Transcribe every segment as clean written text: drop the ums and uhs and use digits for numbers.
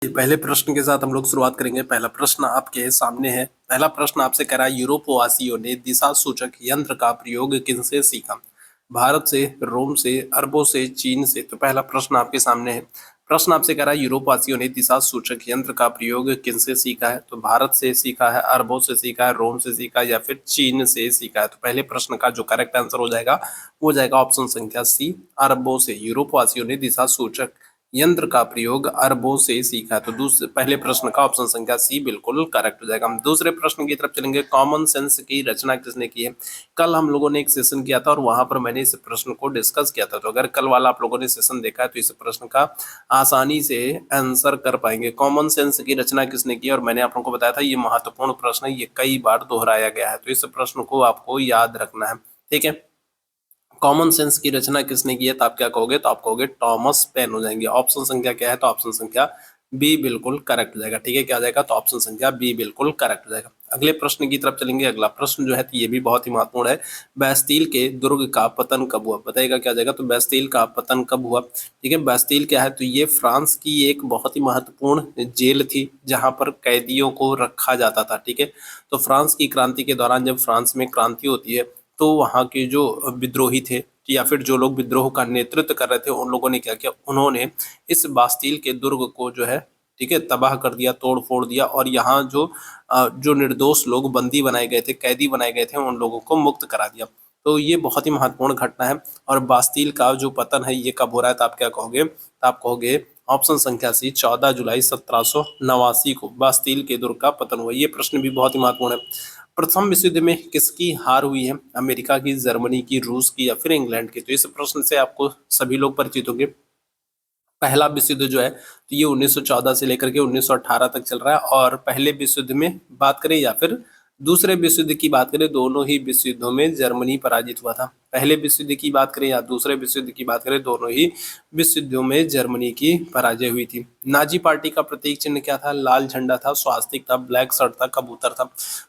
पहले प्रश्न के साथ हम लोग शुरुआत करेंगे। पहला प्रश्न आपके सामने है। पहला प्रश्न आपसे कह रहा है, यूरोपवासियों ने दिशा सूचक यंत्र का प्रयोग किनसे सीखा? भारत से, रोम से, अरबों से, चीन से? तो पहला प्रश्न आपके सामने है। प्रश्न आपसे कह रहा है, यूरोपवासियों ने दिशा सूचक यंत्र का प्रयोग किनसे सीखा है? तो भारत से सीखा है, अरबों से सीखा है, रोम से सीखा है या फिर चीन से सीखा है? तो पहले प्रश्न का जो करेक्ट आंसर हो जाएगा वो हो जाएगा ऑप्शन संख्या सी, अरबों से। यूरोपवासियों ने दिशा सूचक यंत्र का प्रयोग अरबों से सीखा। तो दूसरे पहले प्रश्न का ऑप्शन संख्या सी बिल्कुल करेक्ट हो जाएगा। हम दूसरे प्रश्न की तरफ चलेंगे। कॉमन सेंस की रचना किसने की है? कल हम लोगों ने एक सेशन किया था और वहां पर मैंने इस प्रश्न को डिस्कस किया था। तो अगर कल वाला आप लोगों ने सेशन देखा है तो इस प्रश्न का आसानी से आंसर कर पाएंगे। कॉमन सेंस की रचना किसने की है? और मैंने आप लोगों को बताया था ये महत्वपूर्ण प्रश्न है, ये कई बार दोहराया गया है, तो इस प्रश्न को आपको याद रखना है। ठीक है, कॉमन सेंस की रचना किसने की है? तो आप क्या कहोगे? तो आप कहोगे टॉमस पेन हो जाएंगे। ऑप्शन संख्या क्या है? तो ऑप्शन संख्या बी बिल्कुल करेक्ट हो जाएगा। ठीक है, क्या आ जाएगा? तो ऑप्शन संख्या बी बिल्कुल करेक्ट हो जाएगा। अगले प्रश्न की तरफ चलेंगे। अगला प्रश्न जो है तो ये भी बहुत ही महत्वपूर्ण है। बैस्तील के दुर्ग का पतन कब हुआ? बताइएगा क्या आ जाएगा? तो बैस्तील का पतन कब हुआ? ठीक है, बैस्तील क्या है? तो ये फ्रांस की एक बहुत ही महत्वपूर्ण जेल थी जहां पर कैदियों को रखा जाता था। ठीक है, तो फ्रांस की क्रांति के दौरान जब फ्रांस में क्रांति होती है तो वहाँ के जो विद्रोही थे या फिर जो लोग विद्रोह का नेतृत्व कर रहे थे उन लोगों ने क्या किया? उन्होंने इस बास्तील के दुर्ग को जो है, ठीक है, तबाह कर दिया, तोड़ फोड़ दिया और यहाँ जो निर्दोष लोग बंदी बनाए गए थे, कैदी बनाए गए थे, उन लोगों को मुक्त करा दिया। तो ये बहुत ही महत्वपूर्ण घटना है। और बास्तील का जो पतन है ये कब हो रहा है? तो आप क्या कहोगे? तो आप कहोगे ऑप्शन संख्या सी, 14 जुलाई 1789 को बास्तील के दुर्ग का पतन हुआ। ये प्रश्न भी बहुत ही महत्वपूर्ण है। प्रथम विश्व युद्ध में किसकी हार हुई है? अमेरिका की, जर्मनी की, रूस की या फिर इंग्लैंड की? तो इस प्रश्न से आपको सभी लोग परिचित होंगे। पहला विश्व युद्ध जो है तो ये 1914 से लेकर के 1918 तक चल रहा है। और पहले विश्व युद्ध में बात करें या फिर दूसरे विश्व युद्ध की बात करें, दोनों ही विश्व युद्धों में जर्मनी पराजित हुआ था। पहले विश्व युद्ध की बात करें या दूसरे विश्व युद्ध की बात करें, दोनों ही विश्व युद्धों में जर्मनी की पराजय हुई थी। नाजी पार्टी का प्रतीक चिन्ह क्या था? लाल झंडा था, स्वास्तिक था, ब्लैक शर्ट था, कबूतर था?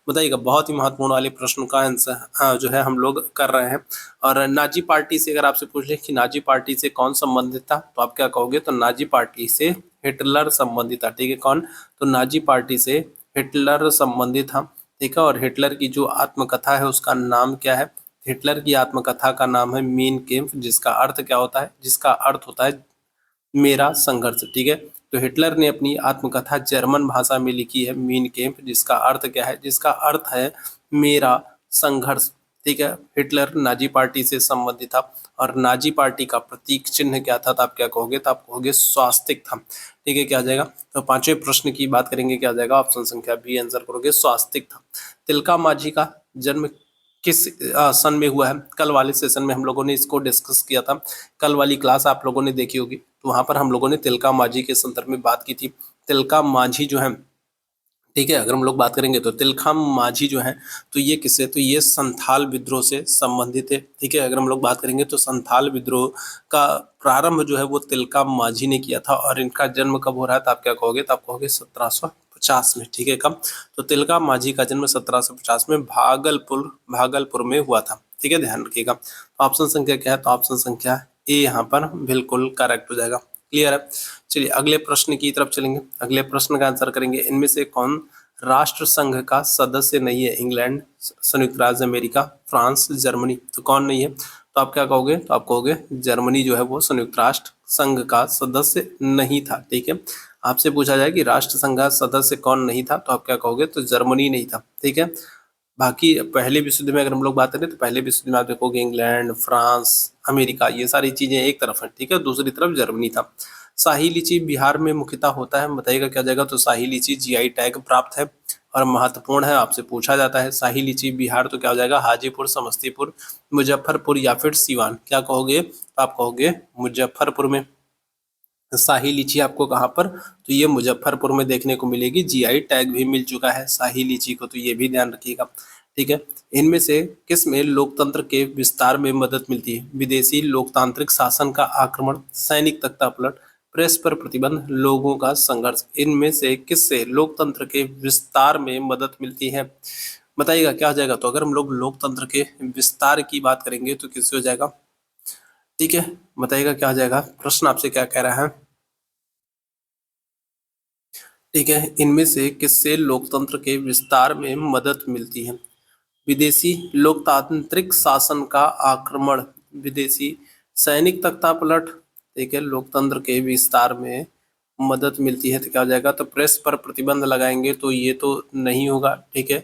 बताइएगा। बहुत ही महत्वपूर्ण वाले प्रश्न का आंसर जो है हम लोग कर रहे हैं। और नाजी पार्टी से अगर आपसे पूछ ले कि नाजी पार्टी से कौन संबंधित था, तो आप क्या कहोगे? तो नाजी पार्टी से हिटलर संबंधित था। ठीक है, कौन? तो नाजी पार्टी से हिटलर संबंधित था। ठीक है, और हिटलर की जो आत्मकथा है उसका नाम क्या है? हिटलर की आत्मकथा का नाम है मीन केम्फ, जिसका अर्थ क्या होता है? जिसका अर्थ होता है मेरा संघर्ष। ठीक है, तो हिटलर ने अपनी आत्मकथा जर्मन भाषा में लिखी है, मीन केम्प, जिसका अर्थ क्या है? जिसका अर्थ है मेरा संघर्ष। ठीक है, हिटलर नाजी पार्टी से संबंधित था। और नाजी पार्टी का प्रतीक चिन्ह क्या था? तो आप क्या कहोगे? तो आप कहोगे स्वास्तिक था। ठीक है, क्या आ जाएगा? तो पांचवें प्रश्न की बात करेंगे, क्या आ जाएगा? ऑप्शन संख्या बी आंसर करोगे, स्वास्तिक था। तिलका मांझी का जन्म किस सन में हुआ है? कल वाले सेशन में हम लोगों ने इसको डिस्कस किया था। कल वाली क्लास आप लोगों ने देखी होगी, तो वहां पर हम लोगों ने तिलका मांझी के संदर्भ में बात की थी। तिलका मांझी जो है, ठीक है, अगर हम लोग बात करेंगे तो तिलका मांझी जो है तो ये किससे? तो ये संथाल विद्रोह से संबंधित है। ठीक है, अगर हम लोग बात करेंगे तो संथाल विद्रोह का प्रारंभ जो है वो तिलका मांझी ने किया था। और इनका जन्म कब हो रहा है? तो आप क्या कहोगे? तो आप कहोगे 1750 में। ठीक है, कब? तो तिलका मांझी का जन्म 1750 में भागलपुर में हुआ था। ठीक है, ध्यान रखिएगा। तो ऑप्शन संख्या क्या है? तो ऑप्शन संख्या ए यहाँ पर बिल्कुल करेक्ट हो जाएगा। क्लियर है? चलिए अगले प्रश्न की तरफ चलेंगे। अगले प्रश्न का आंसर करेंगे, इनमें से कौन राष्ट्र संघ का सदस्य नहीं है? इंग्लैंड, संयुक्त राज्य अमेरिका, फ्रांस, जर्मनी? तो कौन नहीं है? तो आप क्या कहोगे? तो आप कहोगे जर्मनी जो है वो संयुक्त राष्ट्र संघ का सदस्य नहीं था। ठीक है, आपसे पूछा जाए कि राष्ट्र संघ का सदस्य कौन नहीं था, तो आप क्या कहोगे? तो जर्मनी नहीं था। ठीक है, बाकी पहले विश्व युद्ध में अगर हम लोग बात करें तो पहले विश्व युद्ध में आप देखोगे इंग्लैंड, फ्रांस, अमेरिका, ये सारी चीजें एक तरफ है। ठीक है, दूसरी तरफ जर्मनी था। शाही लीची बिहार में मुख्यतः होता है, बताइएगा क्या जाएगा? तो शाही लीची जीआई टैग प्राप्त है और महत्वपूर्ण है, आपसे पूछा जाता है। शाही लीची बिहार तो क्या हो जाएगा? हाजीपुर, समस्तीपुर, मुजफ्फरपुर या फिर सीवान? क्या कहोगे? तो आप कहोगे मुजफ्फरपुर में। शाही लीची आपको कहाँ पर? तो ये मुजफ्फरपुर में देखने को मिलेगी। जीआई टैग भी मिल चुका है शाही लीची को, तो ये भी ध्यान रखिएगा। ठीक है, इनमें से किस में लोकतंत्र के विस्तार में मदद मिलती है? विदेशी लोकतांत्रिक शासन का आक्रमण, सैनिक तख्तापलट, प्रेस पर प्रतिबंध, लोगों का संघर्ष? इनमें से किससे लोकतंत्र के विस्तार में मदद मिलती है? बताइएगा क्या हो जाएगा? तो अगर हम लोग लोकतंत्र के विस्तार की बात करेंगे तो किससे हो जाएगा? ठीक है, बताइएगा क्या हो जाएगा? प्रश्न आपसे क्या कह रहा है? ठीक है, इनमें से किससे लोकतंत्र के विस्तार में मदद मिलती है? विदेशी लोकतांत्रिक शासन का आक्रमण, विदेशी सैनिक तख्तापलट, ठीक है, लोकतंत्र के विस्तार में मदद मिलती है तो क्या हो जाएगा? तो प्रेस पर प्रतिबंध लगाएंगे तो ये तो नहीं होगा, ठीक है,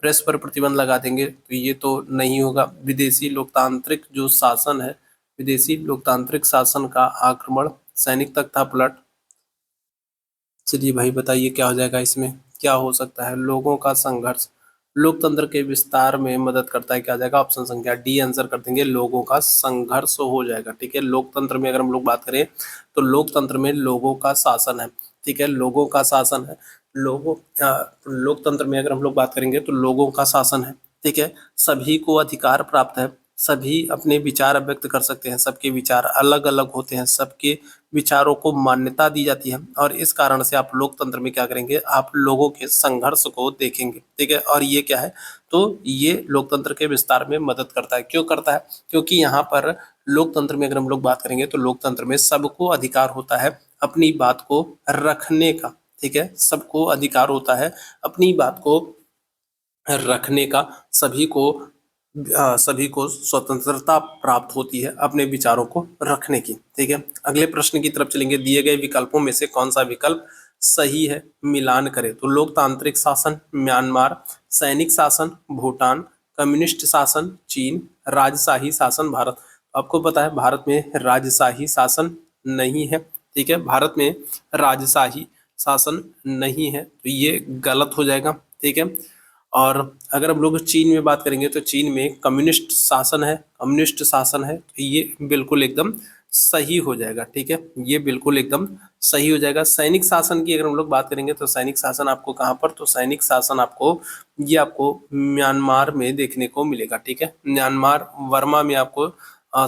प्रेस पर प्रतिबंध लगा देंगे तो ये तो नहीं होगा। विदेशी लोकतांत्रिक जो शासन है, विदेशी लोकतांत्रिक शासन का आक्रमण, सैनिक तख्तापलट। चलिए भाई बताइए क्या हो जाएगा इसमें, क्या हो सकता है? लोगों का संघर्ष लोकतंत्र के विस्तार में मदद करता है, क्या आ जाएगा? ऑप्शन संख्या डी आंसर कर देंगे, लोगों का संघर्ष हो जाएगा। ठीक है, लोकतंत्र में अगर हम लोग बात करें तो लोकतंत्र में लोगों का शासन है, ठीक है, लोगों का शासन है। लोकतंत्र में अगर हम लोग बात करेंगे तो लोगों का शासन है, ठीक है, सभी को अधिकार प्राप्त है, सभी अपने विचार व्यक्त कर सकते हैं, सबके विचार अलग अलग होते हैं, सबके विचारों को मान्यता दी जाती है और इस कारण से आप लोकतंत्र में क्या करेंगे? आप लोगों के संघर्ष को देखेंगे, ठीक है। और ये क्या है? तो ये लोकतंत्र के विस्तार में मदद करता है। क्यों करता है? क्योंकि यहाँ पर लोकतंत्र में अगर हम लोग बात करेंगे तो लोकतंत्र में सबको अधिकार होता है अपनी बात को रखने का, ठीक है, सबको अधिकार होता है अपनी बात को रखने का, सभी को स्वतंत्रता प्राप्त होती है अपने विचारों को रखने की, ठीक है। अगले प्रश्न की तरफ चलेंगे, दिए गए विकल्पों में से कौन सा विकल्प सही है? मिलान करें तो लोकतांत्रिक शासन म्यांमार, सैनिक शासन भूटान, कम्युनिस्ट शासन चीन, राजशाही शासन भारत। आपको पता है भारत में राजशाही शासन नहीं है, ठीक है, भारत में राजशाही शासन नहीं है तो ये गलत हो जाएगा, ठीक है। और अगर हम लोग चीन में बात करेंगे तो चीन में कम्युनिस्ट शासन है, कम्युनिस्ट शासन है तो ये बिल्कुल एकदम सही हो जाएगा, ठीक है, ये बिल्कुल एकदम सही हो जाएगा। सैनिक शासन की अगर हम लोग बात करेंगे तो सैनिक शासन आपको कहाँ पर? तो सैनिक शासन आपको म्यांमार में देखने को मिलेगा, ठीक है, म्यांमार वर्मा में आपको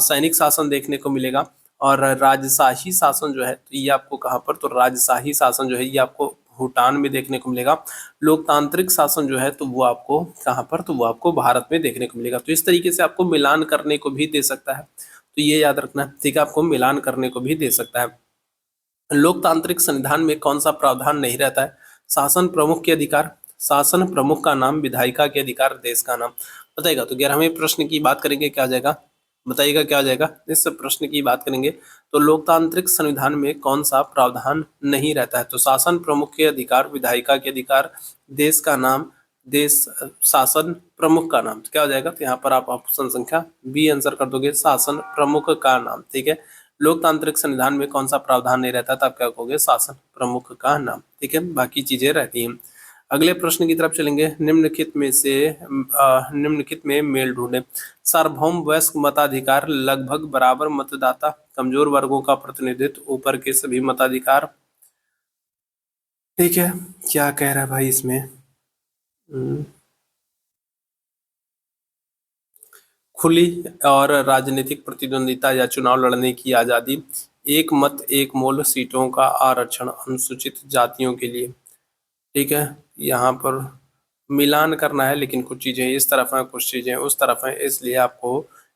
सैनिक शासन देखने को मिलेगा। और राजशाही शासन जो है तो ये आपको कहाँ पर? तो राजशाही शासन जो है ये आपको भूटान में देखने को मिलेगा। लोकतांत्रिक शासन जो है तो वो आपको कहाँ पर? तो वो आपको भारत में देखने को मिलेगा। तो इस तरीके से आपको मिलान करने को भी दे सकता है, तो ये याद रखना, ठीक है, आपको मिलान करने को भी दे सकता है। लोकतांत्रिक संविधान में कौन सा प्रावधान नहीं रहता है? शासन प्रमुख के अधिकार, शासन प्रमुख का नाम, विधायिका के अधिकार, देश का नाम। बताइएगा तो 11वें प्रश्न की बात करेंगे, क्या आ जाएगा? बताइएगा क्या आ जाएगा? इस प्रश्न की बात करेंगे तो लोकतांत्रिक संविधान में कौन सा प्रावधान नहीं रहता है? तो शासन प्रमुख के अधिकार, विधायिका के अधिकार, देश का नाम, देश शासन प्रमुख का नाम। तो क्या हो जाएगा? तो यहाँ पर आप ऑप्शन संख्या बी आंसर कर दोगे, शासन प्रमुख का नाम, ठीक है। लोकतांत्रिक संविधान में कौन सा प्रावधान नहीं रहता था? आप क्या कहोगे? शासन प्रमुख का नाम, ठीक है, बाकी चीजें रहती हैं। अगले प्रश्न की तरफ चलेंगे, निम्नलिखित में मेल ढूंढे। सार्वभौम वयस्क मताधिकार, लगभग बराबर मतदाता, कमजोर वर्गों का प्रतिनिधित्व, ऊपर के सभी मताधिकार। ठीक है, क्या कह रहा है भाई इसमें? खुली और राजनीतिक प्रतिद्वंदिता या चुनाव लड़ने की आज़ादी, एक मत एक मोल, सीटों का आरक्षण अनुसूचित जातियों के लिए, ठीक है। यहाँ पर मिलान करना है लेकिन कुछ चीज़ें इस तरफ हैं, कुछ चीज़ें उस तरफ हैं, इसलिए आपको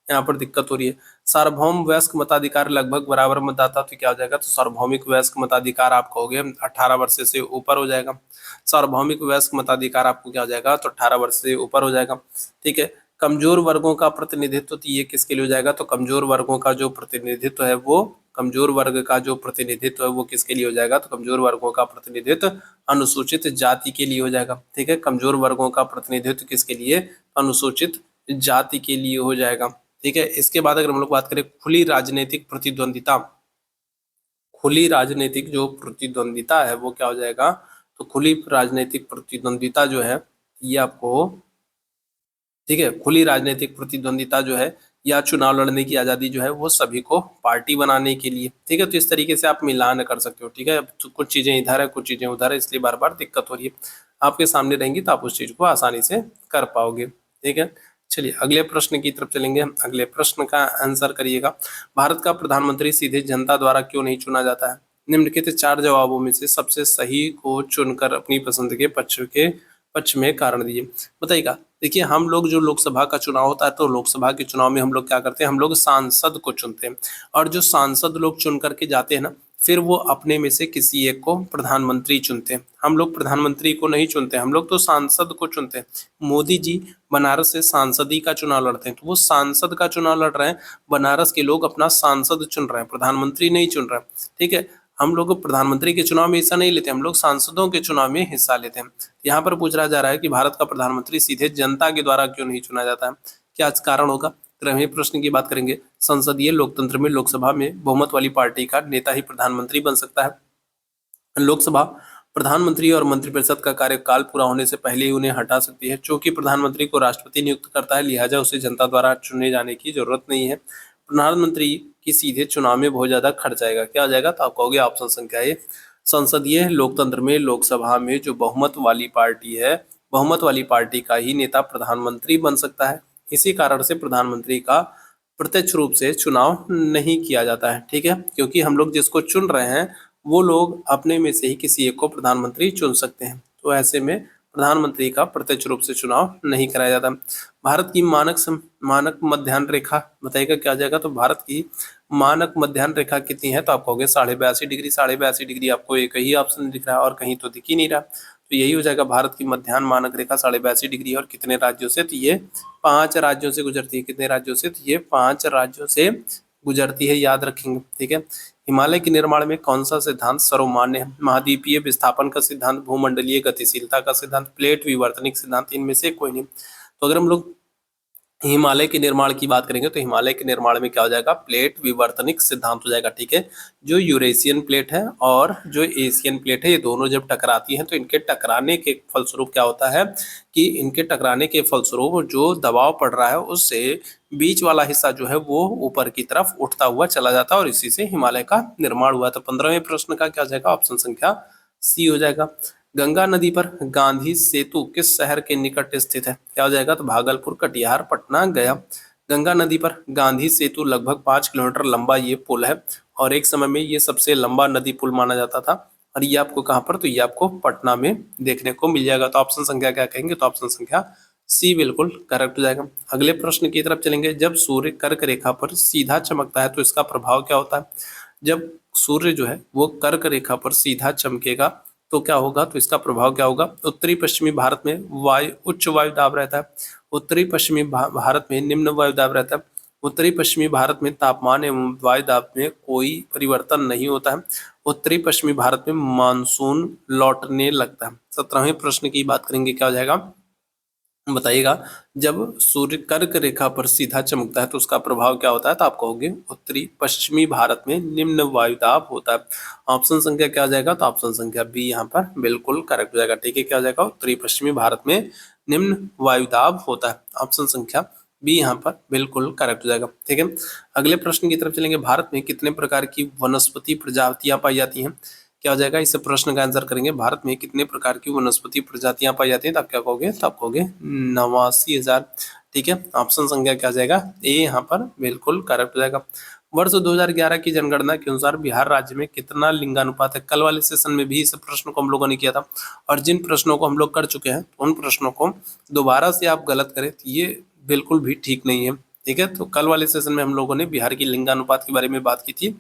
यहाँ पर दिक्कत हो रही है। सार्वभौम वयस्क मताधिकार, लगभग बराबर मतदाता, तो क्या हो जाएगा? तो सार्वभौमिक वयस्क मताधिकार आप कहोगे 18 वर्ष से ऊपर हो जाएगा। सार्वभौमिक वयस्क मताधिकार आपको क्या हो जाएगा? तो 18 वर्ष से ऊपर हो जाएगा, ठीक है। कमजोर वर्गों का प्रतिनिधित्व, तो ये किसके लिए हो जाएगा? तो कमजोर वर्गों का जो प्रतिनिधित्व है वो, कमजोर वर्ग का जो प्रतिनिधित्व है वो किसके लिए हो जाएगा? तो कमजोर वर्गों का प्रतिनिधित्व अनुसूचित जाति के लिए हो जाएगा, ठीक है। कमजोर वर्गों का प्रतिनिधित्व किसके लिए? अनुसूचित जाति के लिए हो जाएगा, ठीक है। इसके बाद अगर हम लोग बात करें खुली राजनीतिक प्रतिद्वंदिता, खुली राजनीतिक जो प्रतिद्वंदिता है वो क्या हो जाएगा? तो खुली राजनीतिक प्रतिद्वंदिता जो है ये आपको, ठीक है, खुली राजनीतिक प्रतिद्वंदिता जो है या चुनाव लड़ने की आज़ादी जो है वो सभी को पार्टी बनाने के लिए, ठीक है। तो इस तरीके से आप मिलान कर सकते हो, ठीक है। तो कुछ चीज़ें इधर है, कुछ चीज़ें उधर है, इसलिए बार बार दिक्कत हो रही है। आपके सामने रहेंगी तो आप उस चीज़ को आसानी से कर पाओगे, ठीक है। चलिए अगले प्रश्न की तरफ चलेंगे, अगले प्रश्न का आंसर करिएगा। भारत का प्रधानमंत्री सीधे जनता द्वारा क्यों नहीं चुना जाता है? निम्नलिखित 4 जवाबों में से सबसे सही को चुनकर अपनी पसंद के पक्ष में कारण दिए। बताइएगा, देखिए हम लोग जो लोकसभा का चुनाव होता है तो लोकसभा के चुनाव में हम लोग क्या करते हैं? हम लोग सांसद को चुनते हैं और जो सांसद लोग चुन करके जाते हैं ना, फिर वो अपने में से किसी एक को प्रधानमंत्री चुनते हैं। हम लोग प्रधानमंत्री को नहीं चुनते, हम लोग तो सांसद को चुनते हैं। मोदी जी बनारस से सांसदी का चुनाव लड़ते हैं, तो वो सांसद का चुनाव लड़ रहे हैं, बनारस के लोग अपना सांसद चुन रहे हैं, प्रधानमंत्री नहीं चुन रहे हैं। ठीक है, हम लोग प्रधानमंत्री के चुनाव में हिस्सा नहीं लेते, हम लोग सांसदों के चुनाव में हिस्सा लेते हैं। यहाँ पर पूछा जा रहा है कि भारत का प्रधानमंत्री सीधे जनता के द्वारा क्यों नहीं चुना जाता है, क्या कारण होगा। 13वें प्रश्न की बात करेंगे, संसदीय लोकतंत्र में लोकसभा में बहुमत वाली पार्टी का नेता ही प्रधानमंत्री बन सकता है। लोकसभा प्रधानमंत्री और मंत्रिपरिषद का कार्यकाल पूरा होने से पहले ही उन्हें हटा सकती है। चूंकि प्रधानमंत्री को राष्ट्रपति नियुक्त करता है, लिहाजा उसे जनता द्वारा चुने जाने की जरूरत नहीं है। प्रधानमंत्री की सीधे चुनाव में बहुत ज्यादा खर्च आएगा, क्या आ जाएगा, तो आप कहोगे ऑप्शन संख्या ए। संसदीय लोकतंत्र में लोकसभा में जो बहुमत वाली पार्टी है, बहुमत वाली पार्टी का ही नेता प्रधानमंत्री बन सकता है। इसी कारण से प्रधानमंत्री का प्रत्यक्ष रूप से चुनाव नहीं किया जाता है। ठीक है, क्योंकि हम लोग जिसको चुन रहे हैं वो लोग अपने में से ही किसी एक को प्रधानमंत्री चुन सकते हैं, तो ऐसे में प्रधानमंत्री का प्रत्यक्ष रूप से चुनाव नहीं कराया जाता। भारत की मानक मध्याह्न रेखा बताइएगा, क्या आ जाएगा, तो भारत की मानक मध्याह्न रेखा कितनी है, तो आप कहोगे 82.5 डिग्री। 82.5 डिग्री आपको एक ही ऑप्शन दिख रहा है और कहीं तो दिख ही नहीं रहा, तो यही हो जाएगा भारत की मध्याह्न मानक रेखा 82.5 डिग्री। और कितने राज्यों से, तो ये 5 राज्यों से गुजरती है। कितने राज्यों से, तो ये 5 राज्यों से गुजरती है, याद रखेंगे। ठीक है, हिमालय के निर्माण में कौन सा सिद्धांत सर्वमान्य है, महाद्वीपीय विस्थापन का सिद्धांत, भूमंडलीय गतिशीलता का सिद्धांत, प्लेट विवर्तनिक सिद्धांत, इनमें से कोई नहीं। तो अगर हम लोग हिमालय के निर्माण की बात करेंगे तो हिमालय के निर्माण में क्या हो जाएगा, प्लेट विवर्तनिक सिद्धांत हो जाएगा। ठीक है, जो यूरेशियन प्लेट है और जो एशियन प्लेट है, ये दोनों जब टकराती हैं तो इनके टकराने के फलस्वरूप क्या होता है कि इनके टकराने के फलस्वरूप जो दबाव पड़ रहा है उससे बीच वाला हिस्सा जो है वो ऊपर की तरफ उठता हुआ चला जाता है और इसी से हिमालय का निर्माण हुआ। तो 15वें प्रश्न का क्या हो जाएगा, ऑप्शन संख्या सी हो जाएगा। गंगा नदी पर गांधी सेतु किस शहर के निकट स्थित है, क्या हो जाएगा, तो भागलपुर, कटिहार, पटना, गया। गंगा नदी पर गांधी सेतु लगभग 5 किलोमीटर लंबा ये पुल है और एक समय में ये सबसे लंबा नदी पुल माना जाता था। और ये आपको कहाँ पर, तो ये आपको पटना में देखने को मिल जाएगा। तो ऑप्शन संख्या क्या कहेंगे, तो ऑप्शन संख्या सी बिल्कुल करेक्ट हो जाएगा। अगले प्रश्न की तरफ चलेंगे, जब सूर्य कर्क रेखा पर सीधा चमकता है तो इसका प्रभाव क्या होता है। जब सूर्य जो है वो कर्क रेखा पर सीधा चमकेगा तो क्या होगा, तो इसका प्रभाव क्या होगा, उत्तरी पश्चिमी भारत में उच्च वायु दाब रहता है, उत्तरी पश्चिमी भारत में निम्न वायु दाब रहता है, उत्तरी पश्चिमी भारत में तापमान एवं वायु दाब में कोई परिवर्तन नहीं होता है, उत्तरी पश्चिमी भारत में मानसून लौटने लगता है। 17वें प्रश्न की बात करेंगे, क्या हो जाएगा, बताइएगा। जब सूर्य कर्क रेखा पर सीधा चमकता है तो उसका प्रभाव क्या होता है, तो आप कहोगे उत्तरी पश्चिमी भारत में निम्न वायुदाब होता है। ऑप्शन संख्या क्या आ जाएगा, तो ऑप्शन संख्या बी यहाँ पर बिल्कुल करेक्ट हो जाएगा। ठीक है, क्या हो जाएगा, उत्तरी पश्चिमी भारत में निम्न वायुदाब होता है। ऑप्शन संख्या बी यहाँ पर बिल्कुल करेक्ट हो जाएगा। ठीक है, अगले प्रश्न की तरफ चलेंगे, भारत में कितने प्रकार की वनस्पति प्रजातियां पाई जाती हैं, क्या हो जाएगा, इस प्रश्न का आंसर करेंगे, भारत में कितने प्रकार की वनस्पति प्रजातियां पाई जाती हैं, तो आप क्या कहोगे, तो आप कहोगे 89,000। ठीक है, ऑप्शन संख्या क्या आ जाएगा, ए यहाँ पर बिल्कुल करेक्ट हो जाएगा। वर्ष 2011 की जनगणना के अनुसार बिहार राज्य में कितना लिंगानुपात है, कल वाले सेशन में भी इस प्रश्न को हम लोगों ने किया था और जिन प्रश्नों को हम लोग कर चुके हैं उन प्रश्नों को दोबारा से आप गलत करें तो ये बिल्कुल भी ठीक नहीं है। ठीक है, तो कल वाले सेशन में हम लोगों ने बिहार की लिंगानुपात के बारे में बात की थी,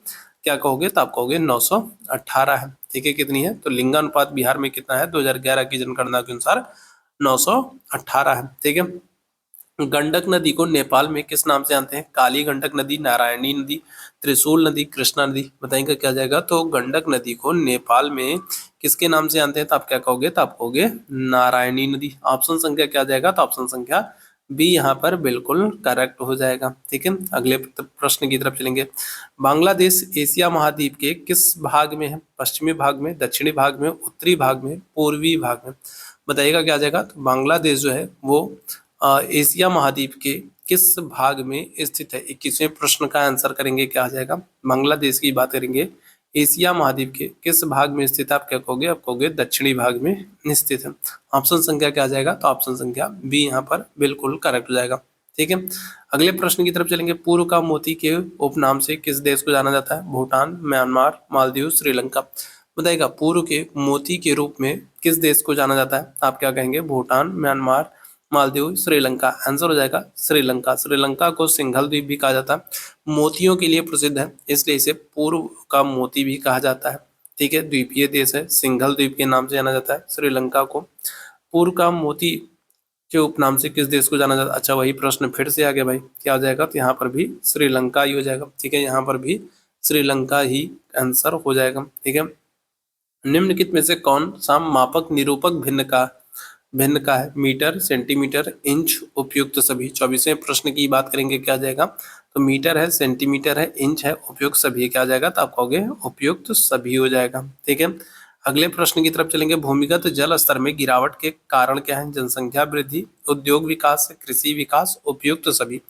क्या कहोगे, तो आप कहोगे 918 है। ठीक है, कितनी है, तो लिंगानुपात बिहार में कितना है, 2011 की जनगणना के अनुसार 918 है। ठीक है, गंडक नदी को नेपाल में किस नाम से जानते हैं, काली गंडक नदी, नारायणी नदी, त्रिशूल नदी, कृष्णा नदी, बताएंगे क्या जाएगा, तो गंडक नदी को नेपाल में किसके नाम से जानते हैं, तो आप क्या कहोगे, तो आप कहोगे नारायणी नदी। ऑप्शन संख्या क्या जाएगा, तो ऑप्शन संख्या बी यहाँ पर बिल्कुल करेक्ट हो जाएगा। ठीक है, अगले प्रश्न की तरफ चलेंगे, बांग्लादेश एशिया महाद्वीप के किस भाग में है, पश्चिमी भाग में, दक्षिणी भाग में, उत्तरी भाग में, पूर्वी भाग में, बताइएगा क्या जाएगा, तो बांग्लादेश जो है वो एशिया महाद्वीप के किस भाग में स्थित है। 21वें प्रश्न का आंसर करेंगे, क्या आ जाएगा, बांग्लादेश की बात करेंगे, एशिया महाद्वीप के किस भाग में स्थित है, आप क्या कहोगे, आप कहोगे दक्षिणी भाग में स्थित है। ऑप्शन संख्या क्या आ जाएगा, तो ऑप्शन संख्या बी यहाँ पर बिल्कुल करेक्ट हो जाएगा। ठीक है, अगले प्रश्न की तरफ चलेंगे, पूर्व का मोती के उपनाम से किस देश को जाना जाता है, भूटान, म्यांमार, मालदीव, श्रीलंका, बताइएगा पूर्व के मोती के रूप में किस देश को जाना जाता है, आप क्या कहेंगे, भूटान, म्यांमार, मालदीव, श्रीलंका। आंसर हो जाएगा श्रीलंका। श्रीलंका को सिंघल द्वीप भी कहा जाता है, मोतियों के लिए प्रसिद्ध है इसलिए इसे पूर्व का मोती भी कहा जाता है। ठीक है, द्वीपीय देश है, सिंघल द्वीप के नाम से जाना जाता है श्रीलंका को। पूर्व का मोती के उपनाम से किस देश को जाना जाता है? अच्छा, वही प्रश्न फिर से आ गया भाई, क्या हो जाएगा? तो यहाँ पर भी श्रीलंका ही हो जाएगा। ठीक है, यहाँ पर भी श्रीलंका ही आंसर हो जाएगा। ठीक है, निम्नलिखित में से कौन सा मापक निरूपक भिन्न का है? मीटर, सेंटीमीटर, इंच, उपयुक्त सभी। 24वें प्रश्न की बात करेंगे, क्या आ जाएगा? तो मीटर है, सेंटीमीटर है, इंच है, उपयुक्त सभी, क्या आ जाएगा? तो आप कहोगे उपयुक्त सभी हो जाएगा। ठीक है, अगले प्रश्न की तरफ चलेंगे। भूमिगत जल स्तर में गिरावट के कारण क्या है? जनसंख्या वृद्धि, उद्योग विकास, कृषि विकास, उपयुक्त सभी।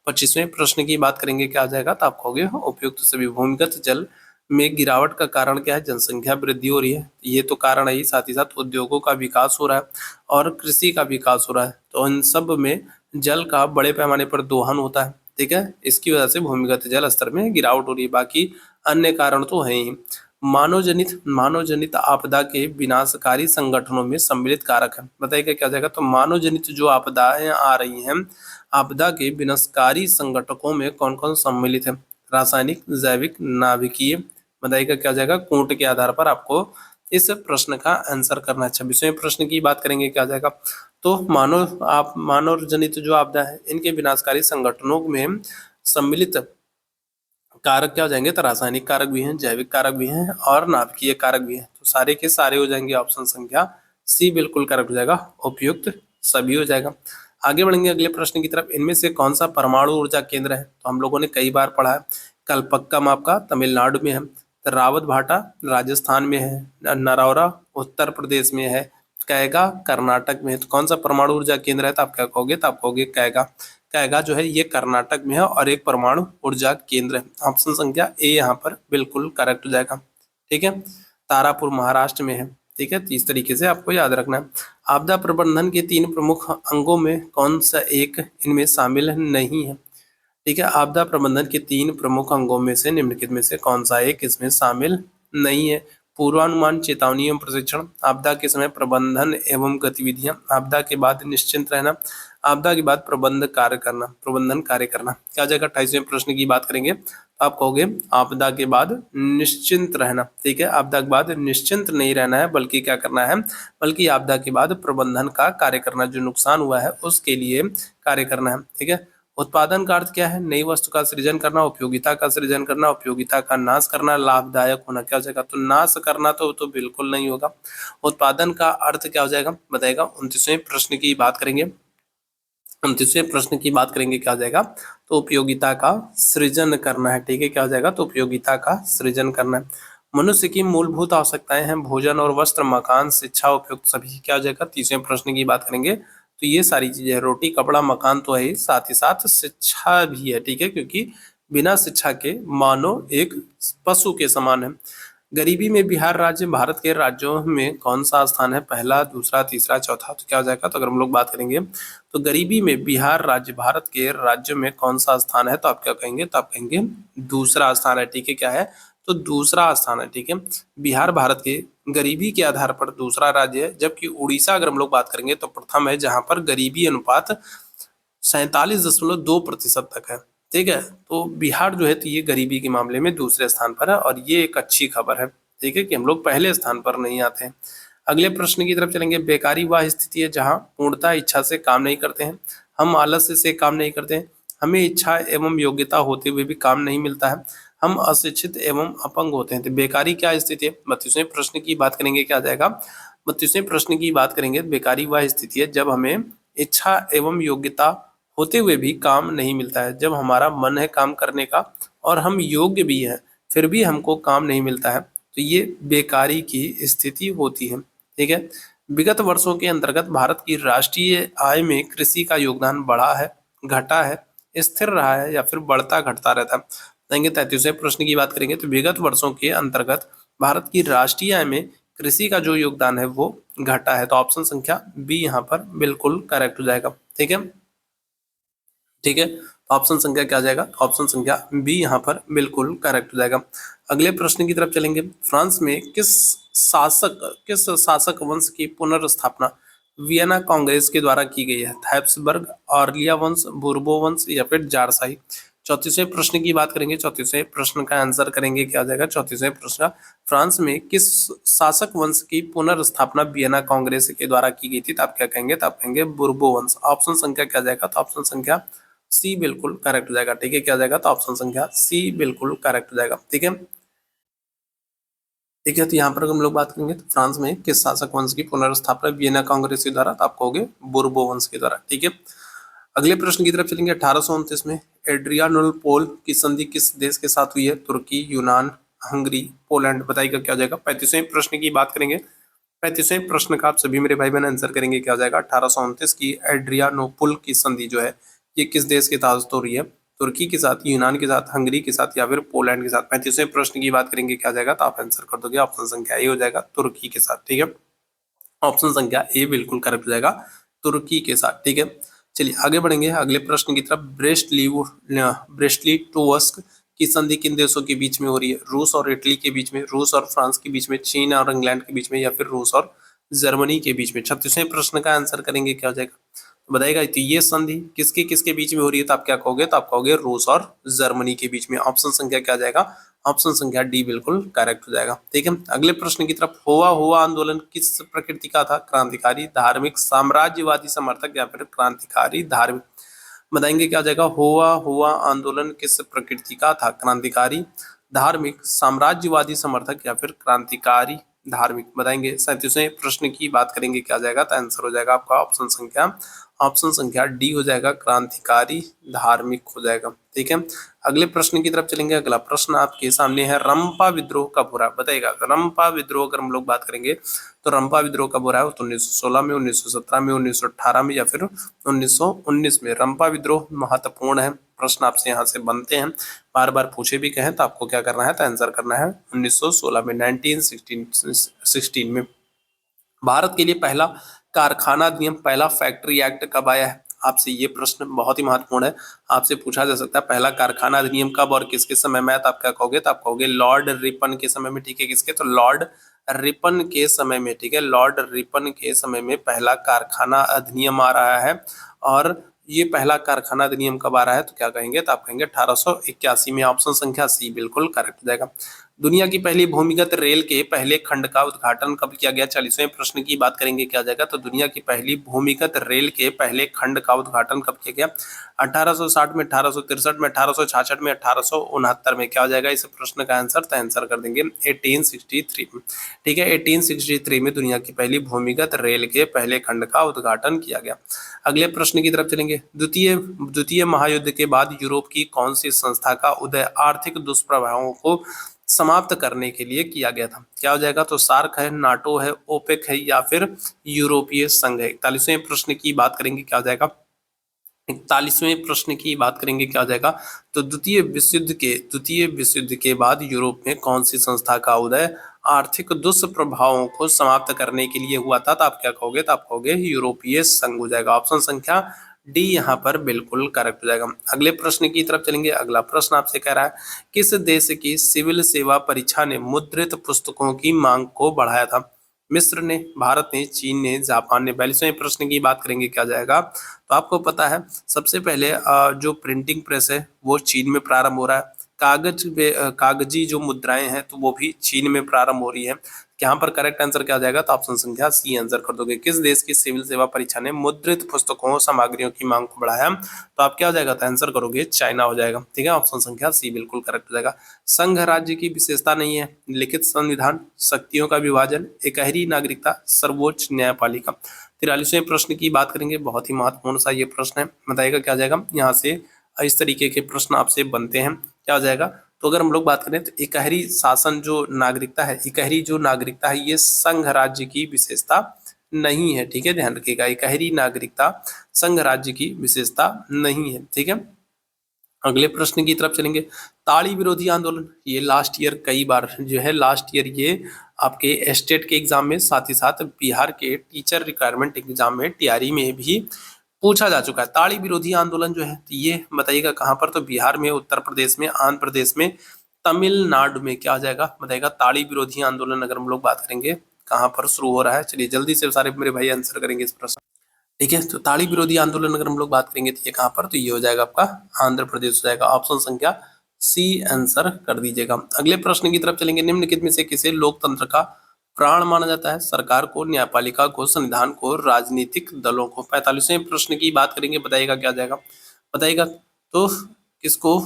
25वें प्रश्न की बात करेंगे, क्या आ जाएगा? तो आप कहोगे उपयुक्त सभी। भूमिगत जल में गिरावट का कारण क्या है? जनसंख्या वृद्धि हो रही है, ये तो कारण है ही, साथ ही साथ उद्योगों का विकास हो रहा है और कृषि का विकास हो रहा है, तो इन सब में जल का बड़े पैमाने पर दोहन होता है। ठीक है, इसकी वजह से भूमिगत जल स्तर में गिरावट हो रही है, बाकी अन्य कारण तो है ही। मानवजनित आपदा के विनाशकारी संगठनों में सम्मिलित कारक है, बताइएगा क्या जाएगा? तो मानवजनित जो आपदाएं आ रही हैं, आपदा के विनाशकारी संगठकों में कौन कौन सम्मिलित है? रासायनिक, जैविक, नाभिकीय, बताइएगा क्या जाएगा? कूट के आधार पर आपको इस प्रश्न का आंसर करना है। 26वें प्रश्न की बात करेंगे, क्या जाएगा? तो मानव जनित जो आपदा है, इनके विनाशकारी संगठनों में सम्मिलित कारक क्या हो जाएंगे? तो रासायनिक कारक भी हैं, जैविक कारक भी हैं और नाभिकीय कारक भी हैं, तो सारे के सारे हो जाएंगे। ऑप्शन संख्या सी बिल्कुल करेक्ट हो जाएगा, उपयुक्त सभी हो जाएगा। आगे बढ़ेंगे अगले प्रश्न की तरफ। इनमें से कौन सा परमाणु ऊर्जा केंद्र है? तो हम लोगों ने कई बार पढ़ा है। कलपक्कम आपका तमिलनाडु में है, रावत भाटा राजस्थान में है, नरौरा उत्तर प्रदेश में है, कैगा कर्नाटक में है। तो कौन सा परमाणु ऊर्जा केंद्र है? तो आप क्या कहोगे? तो आप कहोगे कैगा। कैगा जो है ये कर्नाटक में है और एक परमाणु ऊर्जा केंद्र है। ऑप्शन संख्या ए यहाँ पर बिल्कुल करेक्ट हो जाएगा। ठीक है, तारापुर महाराष्ट्र में है। ठीक है, तो इस तरीके से आपको याद रखना है। आपदा प्रबंधन के 3 प्रमुख अंगों में कौन सा एक इनमें शामिल नहीं है? ठीक है, आपदा प्रबंधन के 3 प्रमुख अंगों में से निम्नलिखित में से कौन सा एक इसमें शामिल नहीं है? पूर्वानुमान, चेतावनी एवं प्रशिक्षण, आपदा के समय प्रबंधन एवं गतिविधियां, आपदा के बाद निश्चिंत रहना, आपदा के बाद प्रबंधन कार्य करना। क्या जगह 28वें प्रश्न की बात करेंगे, आप कहोगे आपदा के बाद निश्चिंत रहना। ठीक है, आपदा के बाद निश्चिंत नहीं रहना है, बल्कि क्या करना है? बल्कि आपदा के बाद प्रबंधन का कार्य करना, जो नुकसान हुआ है उसके लिए कार्य करना है। ठीक है, उत्पादन का अर्थ क्या है? नई वस्तु का सृजन करना, उपयोगिता का सृजन करना, उपयोगिता का नाश करना, लाभदायक होना। क्या हो जाएगा? तो नाश करना तो बिल्कुल नहीं होगा। उत्पादन का अर्थ क्या हो जाएगा? बताएगा। 29वें प्रश्न की बात करेंगे। 29वें प्रश्न की बात करेंगे, क्या हो जाएगा? तो उपयोगिता का सृजन करना है। ठीक है, क्या हो जाएगा? तो उपयोगिता का सृजन करना है। मनुष्य की मूलभूत आवश्यकताएं हैं भोजन और वस्त्र, मकान, शिक्षा, उपयुक्त सभी। क्या हो जाएगा? 30वें प्रश्न की बात करेंगे, तो ये सारी चीजें, रोटी, कपड़ा, मकान तो है ही, साथ ही साथ शिक्षा भी है। ठीक है, क्योंकि बिना शिक्षा के मानव एक पशु के समान है। गरीबी में बिहार राज्य भारत के राज्यों में कौन सा स्थान है? पहला, दूसरा, तीसरा, चौथा। तो क्या हो जाएगा? तो अगर हम लोग बात करेंगे तो गरीबी में बिहार राज्य भारत के राज्यों में कौन सा स्थान है? तो आप क्या कहेंगे? तो आप कहेंगे दूसरा स्थान है। ठीक है, क्या है? तो दूसरा स्थान है। ठीक है, बिहार भारत के गरीबी के आधार पर दूसरा राज्य है, जबकि उड़ीसा अगर हम लोग बात करेंगे तो प्रथम है, जहां पर गरीबी अनुपात 47.2% तक है। ठीक है, तो बिहार जो है तो ये गरीबी के मामले में दूसरे स्थान पर है, और ये एक अच्छी खबर है। ठीक है, कि हम लोग पहले स्थान पर नहीं आते हैं। अगले प्रश्न की तरफ चलेंगे। बेकारी वह स्थिति है जहां पूर्णतः इच्छा से काम नहीं करते हैं, हम आलस्य से काम नहीं करते हैं, हमें इच्छा एवं योग्यता होते हुए भी काम नहीं मिलता है, हम अशिक्षित एवं अपंग होते हैं। तो बेकारी क्या स्थिति है? 32वें प्रश्न की बात करेंगे, क्या आ जाएगा? 32वें प्रश्न की बात करेंगे, बेकारी वह स्थिति है जब हमें इच्छा एवं योग्यता होते हुए भी काम नहीं मिलता है, जब हमारा मन है काम करने का और हम योग्य भी हैं, फिर भी हमको काम नहीं मिलता है, तो ये बेकारी की स्थिति होती है। ठीक है, विगत वर्षों के अंतर्गत भारत की राष्ट्रीय आय में कृषि का योगदान बढ़ा है, घटा है, स्थिर रहा है या फिर बढ़ता घटता रहता है? देंगे। 33वें प्रश्न की बात करेंगे, तो विगत वर्षों के अंतर्गत भारत की राष्ट्रीय आय में कृषि का जो योगदान है वो घटा है, तो ऑप्शन संख्या बी यहाँ पर बिल्कुल करेक्ट हो जाएगा। ठीक है, ठीक है, ऑप्शन संख्या क्या आ जाएगा? ऑप्शन संख्या बी यहाँ पर बिल्कुल करेक्ट हो जाएगा। अगले प्रश्न की तरफ चलेंगे। फ्रांस में किस शासक वंश की पुनर्स्थापना वियना कांग्रेस के द्वारा की गई है? हैब्सबर्ग, ऑर्लिया वंश, बूर्बो वंश या फिर जारशाही? 34वें प्रश्न की बात करेंगे, 34वें प्रश्न का आंसर करेंगे क्या हो जाएगा, 34वें प्रश्न फ्रांस में किस शासक वंश की पुनर्स्थापना वियना कांग्रेस के द्वारा की गई थी, तो आप क्या कहेंगे, तो आप कहेंगे बुर्बो वंश। ऑप्शन संख्या क्या जाएगा, तो ऑप्शन संख्या सी बिल्कुल करेक्ट हो जाएगा। ठीक है, क्या जाएगा, तो ऑप्शन संख्या सी बिल्कुल करेक्ट हो जाएगा। ठीक है, ठीक है, तो यहाँ पर हम लोग बात करेंगे तो फ्रांस में किस शासक वंश की पुनर्स्थापना वियना कांग्रेस के द्वारा, तो आप कहोगे बुर्बो वंश के द्वारा। ठीक है, अगले प्रश्न की तरफ चलेंगे। 1829 में एड्रियानोपोल की संधि किस देश के साथ हुई है, तुर्की, यूनान, हंगरी, पोलैंड। बताइएगा क्या हो जाएगा। 35वें प्रश्न की बात करेंगे। 35वें प्रश्न का आप सभी मेरे भाई बहन आंसर करेंगे क्या हो जाएगा। 1829 की एड्रियानोपोल की संधि जो है ये किस देश के साथ हो रही है, तुर्की के साथ, यूनान के साथ, हंगरी के साथ या फिर पोलैंड के साथ। 35वें प्रश्न की बात करेंगे क्या हो जाएगा, तो आप आंसर कर दोगे ऑप्शन संख्या ए हो जाएगा, तुर्की के साथ। ठीक है, ऑप्शन संख्या ए बिल्कुल करेक्ट हो जाएगा, तुर्की के साथ। ठीक है, चलिए आगे बढ़ेंगे अगले प्रश्न की तरफ। ब्रेस्टलिटोवस्क की संधि किन देशों के बीच में हो रही है, रूस और इटली के बीच में, रूस और फ्रांस के बीच में, चीन और इंग्लैंड के बीच में या फिर रूस और जर्मनी के बीच में। 36वें प्रश्न का आंसर करेंगे क्या हो जाएगा, तो बताइएगा तो ये संधि किसके किसके बीच में हो रही है, तो आप क्या कहोगे, तो आप कहोगे रूस और जर्मनी के बीच में। ऑप्शन संख्या क्या जाएगा, ऑप्शन संख्या डी बिल्कुल करेक्ट हो जाएगा। ठीक है, अगले प्रश्न की तरफ। हुआ हुआ आंदोलन किस प्रकृति का था, क्रांतिकारी, धार्मिक, साम्राज्यवादी, समर्थक या फिर क्रांतिकारी धार्मिक। बताएंगे क्या हो जाएगा। हुआ आंदोलन किस प्रकृति का था, क्रांतिकारी, धार्मिक, साम्राज्यवादी, समर्थक या फिर क्रांतिकारी धार्मिक। बताएंगे। 37वें प्रश्न की बात करेंगे क्या हो जाएगा, तो आंसर हो जाएगा आपका ऑप्शन संख्या डी हो जाएगा, क्रांतिकारी धार्मिक हो जाएगा। ठीक है, अगले प्रश्न की तरफ चलेंगे। अगला प्रश्न आपके सामने है, रंपा विद्रोह कब हो रहा है। बताइएगा रंपा विद्रोह अगर हम लोग बात करेंगे तो रंपा विद्रोह कब हो रहा है, तो 1916 में, 1917 में, 1918 में या फिर 1919 में। रंपा विद्रोह महत्वपूर्ण है, प्रश्न आपसे यहाँ से बनते हैं, बार बार पूछे भी कहें तो आपको क्या करना है, तो आंसर करना है 1916 में, 1916 में। भारत के लिए पहला कारखाना अधिनियम, पहला फैक्ट्री एक्ट कब आया है। आपसे ये प्रश्न बहुत ही महत्वपूर्ण है, आपसे पूछा जा सकता है पहला कारखाना अधिनियम कब और किसके समय में है, तो आप क्या कहोगे, तो आप कहोगे लॉर्ड रिपन के समय में। ठीक है, किसके, तो लॉर्ड रिपन के समय में। ठीक है, लॉर्ड रिपन के समय में पहला कारखाना अधिनियम आ रहा है। और ये पहला कारखाना अधिनियम कब आ रहा है, तो क्या कहेंगे, तो आप कहेंगे 1881 में। ऑप्शन संख्या सी बिल्कुल करेक्ट हो जाएगा। दुनिया की पहली भूमिगत रेल के पहले खंड का उद्घाटन कब किया गया। 40वें प्रश्न की बात करेंगे क्या जाएगा, तो दुनिया की पहली भूमिगत रेल के पहले खंड का उद्घाटन कब किया गया। 1860 में, 1863 में, 1866 में, 1869 में। क्या हो जाएगा इस प्रश्न का आंसर, तो आंसर कर देंगे 1863 में। ठीक है, 1863 में दुनिया की पहली भूमिगत रेल के पहले खंड का उद्घाटन किया गया। अगले प्रश्न की तरफ चलेंगे। द्वितीय महायुद्ध के बाद यूरोप की कौन सी संस्था का उदय आर्थिक दुष्प्रभावों को समाप्त करने के लिए किया गया था। क्या हो जाएगा, तो सार्क है, नाटो है, ओपेक है या फिर यूरोपीय संघ है। 41वें प्रश्न की बात करेंगे क्या हो जाएगा, 41वें प्रश्न की बात करेंगे क्या हो जाएगा, तो द्वितीय विश्व युद्ध के बाद यूरोप में कौन सी संस्था का उदय आर्थिक दुष्प्रभावों को समाप्त करने के लिए हुआ था, तो आप क्या कहोगे, तो आप कहोगे यूरोपीय संघ हो जाएगा। ऑप्शन संख्या डी यहाँ पर बिल्कुल करेक्ट हो जाएगा। अगले प्रश्न की तरफ चलेंगे। अगला प्रश्न आपसे कह रहा है, किस देश की सिविल सेवा परीक्षा ने मुद्रित पुस्तकों की मांग को बढ़ाया था। मिस्र ने, भारत ने, चीन ने, जापान ने। 42वें प्रश्न की बात करेंगे क्या जाएगा, तो आपको पता है सबसे पहले जो प्रिंटिंग प्रेस है वो चीन में प्रारंभ हो रहा है। कागजी जो मुद्राएं हैं तो वो भी चीन में प्रारंभ हो रही है। यहाँ पर करेक्ट आंसर क्या जाएगा, तो ऑप्शन संख्या सी आंसर कर दोगे। किस देश की सिविल सेवा परीक्षा ने मुद्रित पुस्तकों सामग्रियों की मांग को बढ़ाया, तो आप क्या हो जाएगा, तो आंसर करोगे चाइना हो जाएगा। ठीक है, ऑप्शन संख्या सी बिल्कुल करेक्ट हो जाएगा। संघ राज्य की विशेषता नहीं है, लिखित संविधान, शक्तियों का विभाजन, एकहरी नागरिकता, सर्वोच्च न्यायपालिका। 43वें प्रश्न की बात करेंगे, बहुत ही महत्वपूर्ण सा ये प्रश्न है। बताइएगा क्या जाएगा, यहाँ से इस तरीके के प्रश्न आपसे बनते हैं। क्या हो जाएगा, तो अगर हम लोग बात करें तो इकहरी शासन जो नागरिकता है, इकहरी जो नागरिकता है ये संघ राज्य की विशेषता नहीं है। ठीक है, ध्यान रखिएगा, इकहरी नागरिकता संघ राज्य की विशेषता नहीं है। ठीक है, अगले प्रश्न की तरफ चलेंगे। ताड़ी विरोधी आंदोलन, ये लास्ट ईयर कई बार जो है, लास्ट ईयर ये आपके स्टेट के एग्जाम में, साथ ही साथ बिहार के टीचर रिक्वायरमेंट एग्जाम में, टीआरई में भी पूछा जा चुका है। ताड़ी विरोधी आंदोलन जो है तो ये बताइएगा कहाँ पर, तो बिहार में, उत्तर प्रदेश में, आंध्र प्रदेश में, तमिलनाडु में। क्या आ जाएगा, बताइएगा ताड़ी विरोधी आंदोलन अगर हम लोग बात करेंगे कहाँ पर शुरू हो रहा है। चलिए जल्दी से सारे मेरे भाई आंसर करेंगे इस प्रश्न। ठीक है। तो ताड़ी विरोधी आंदोलन अगर हम लोग बात करेंगे तो ये कहाँ पर, तो ये हो जाएगा आपका आंध्र प्रदेश हो जाएगा। ऑप्शन संख्या सी आंसर कर दीजिएगा। अगले प्रश्न की तरफ चलेंगे। निम्नलिखित में से किसे लोकतंत्र का प्राण माना जाता है? सरकार को, न्यायपालिका को, संविधान को, राजनीतिक दलों को। 45वें प्रश्न की बात करेंगे, बताइएगा क्या जाएगा, बताइएगा तो किसको,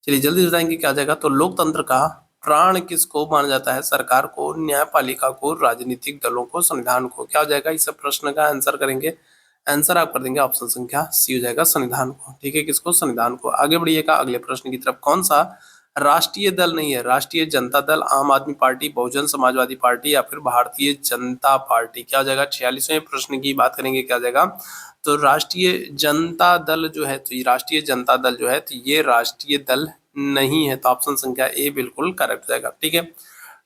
चलिए जल्दी बताएंगे क्या जाएगा। तो लोकतंत्र का प्राण किसको माना जाता है? सरकार को, न्यायपालिका को, राजनीतिक दलों को, संविधान को। क्या हो जाएगा इस सब प्रश्न का आंसर करेंगे, आंसर आप कर देंगे ऑप्शन संख्या सी हो जाएगा, संविधान को। ठीक है, किसको, संविधान को। आगे बढ़िएगा अगले प्रश्न की तरफ। कौन सा राष्ट्रीय दल नहीं है? राष्ट्रीय जनता दल, आम आदमी पार्टी, बहुजन समाजवादी पार्टी या फिर भारतीय जनता पार्टी। क्या हो जाएगा? 46वें प्रश्न की बात करेंगे, क्या जाएगा, तो राष्ट्रीय जनता दल जो है, तो ये राष्ट्रीय जनता दल जो है, तो ये राष्ट्रीय दल नहीं है। तो ऑप्शन संख्या ए बिल्कुल करेक्ट हो जाएगा। ठीक है।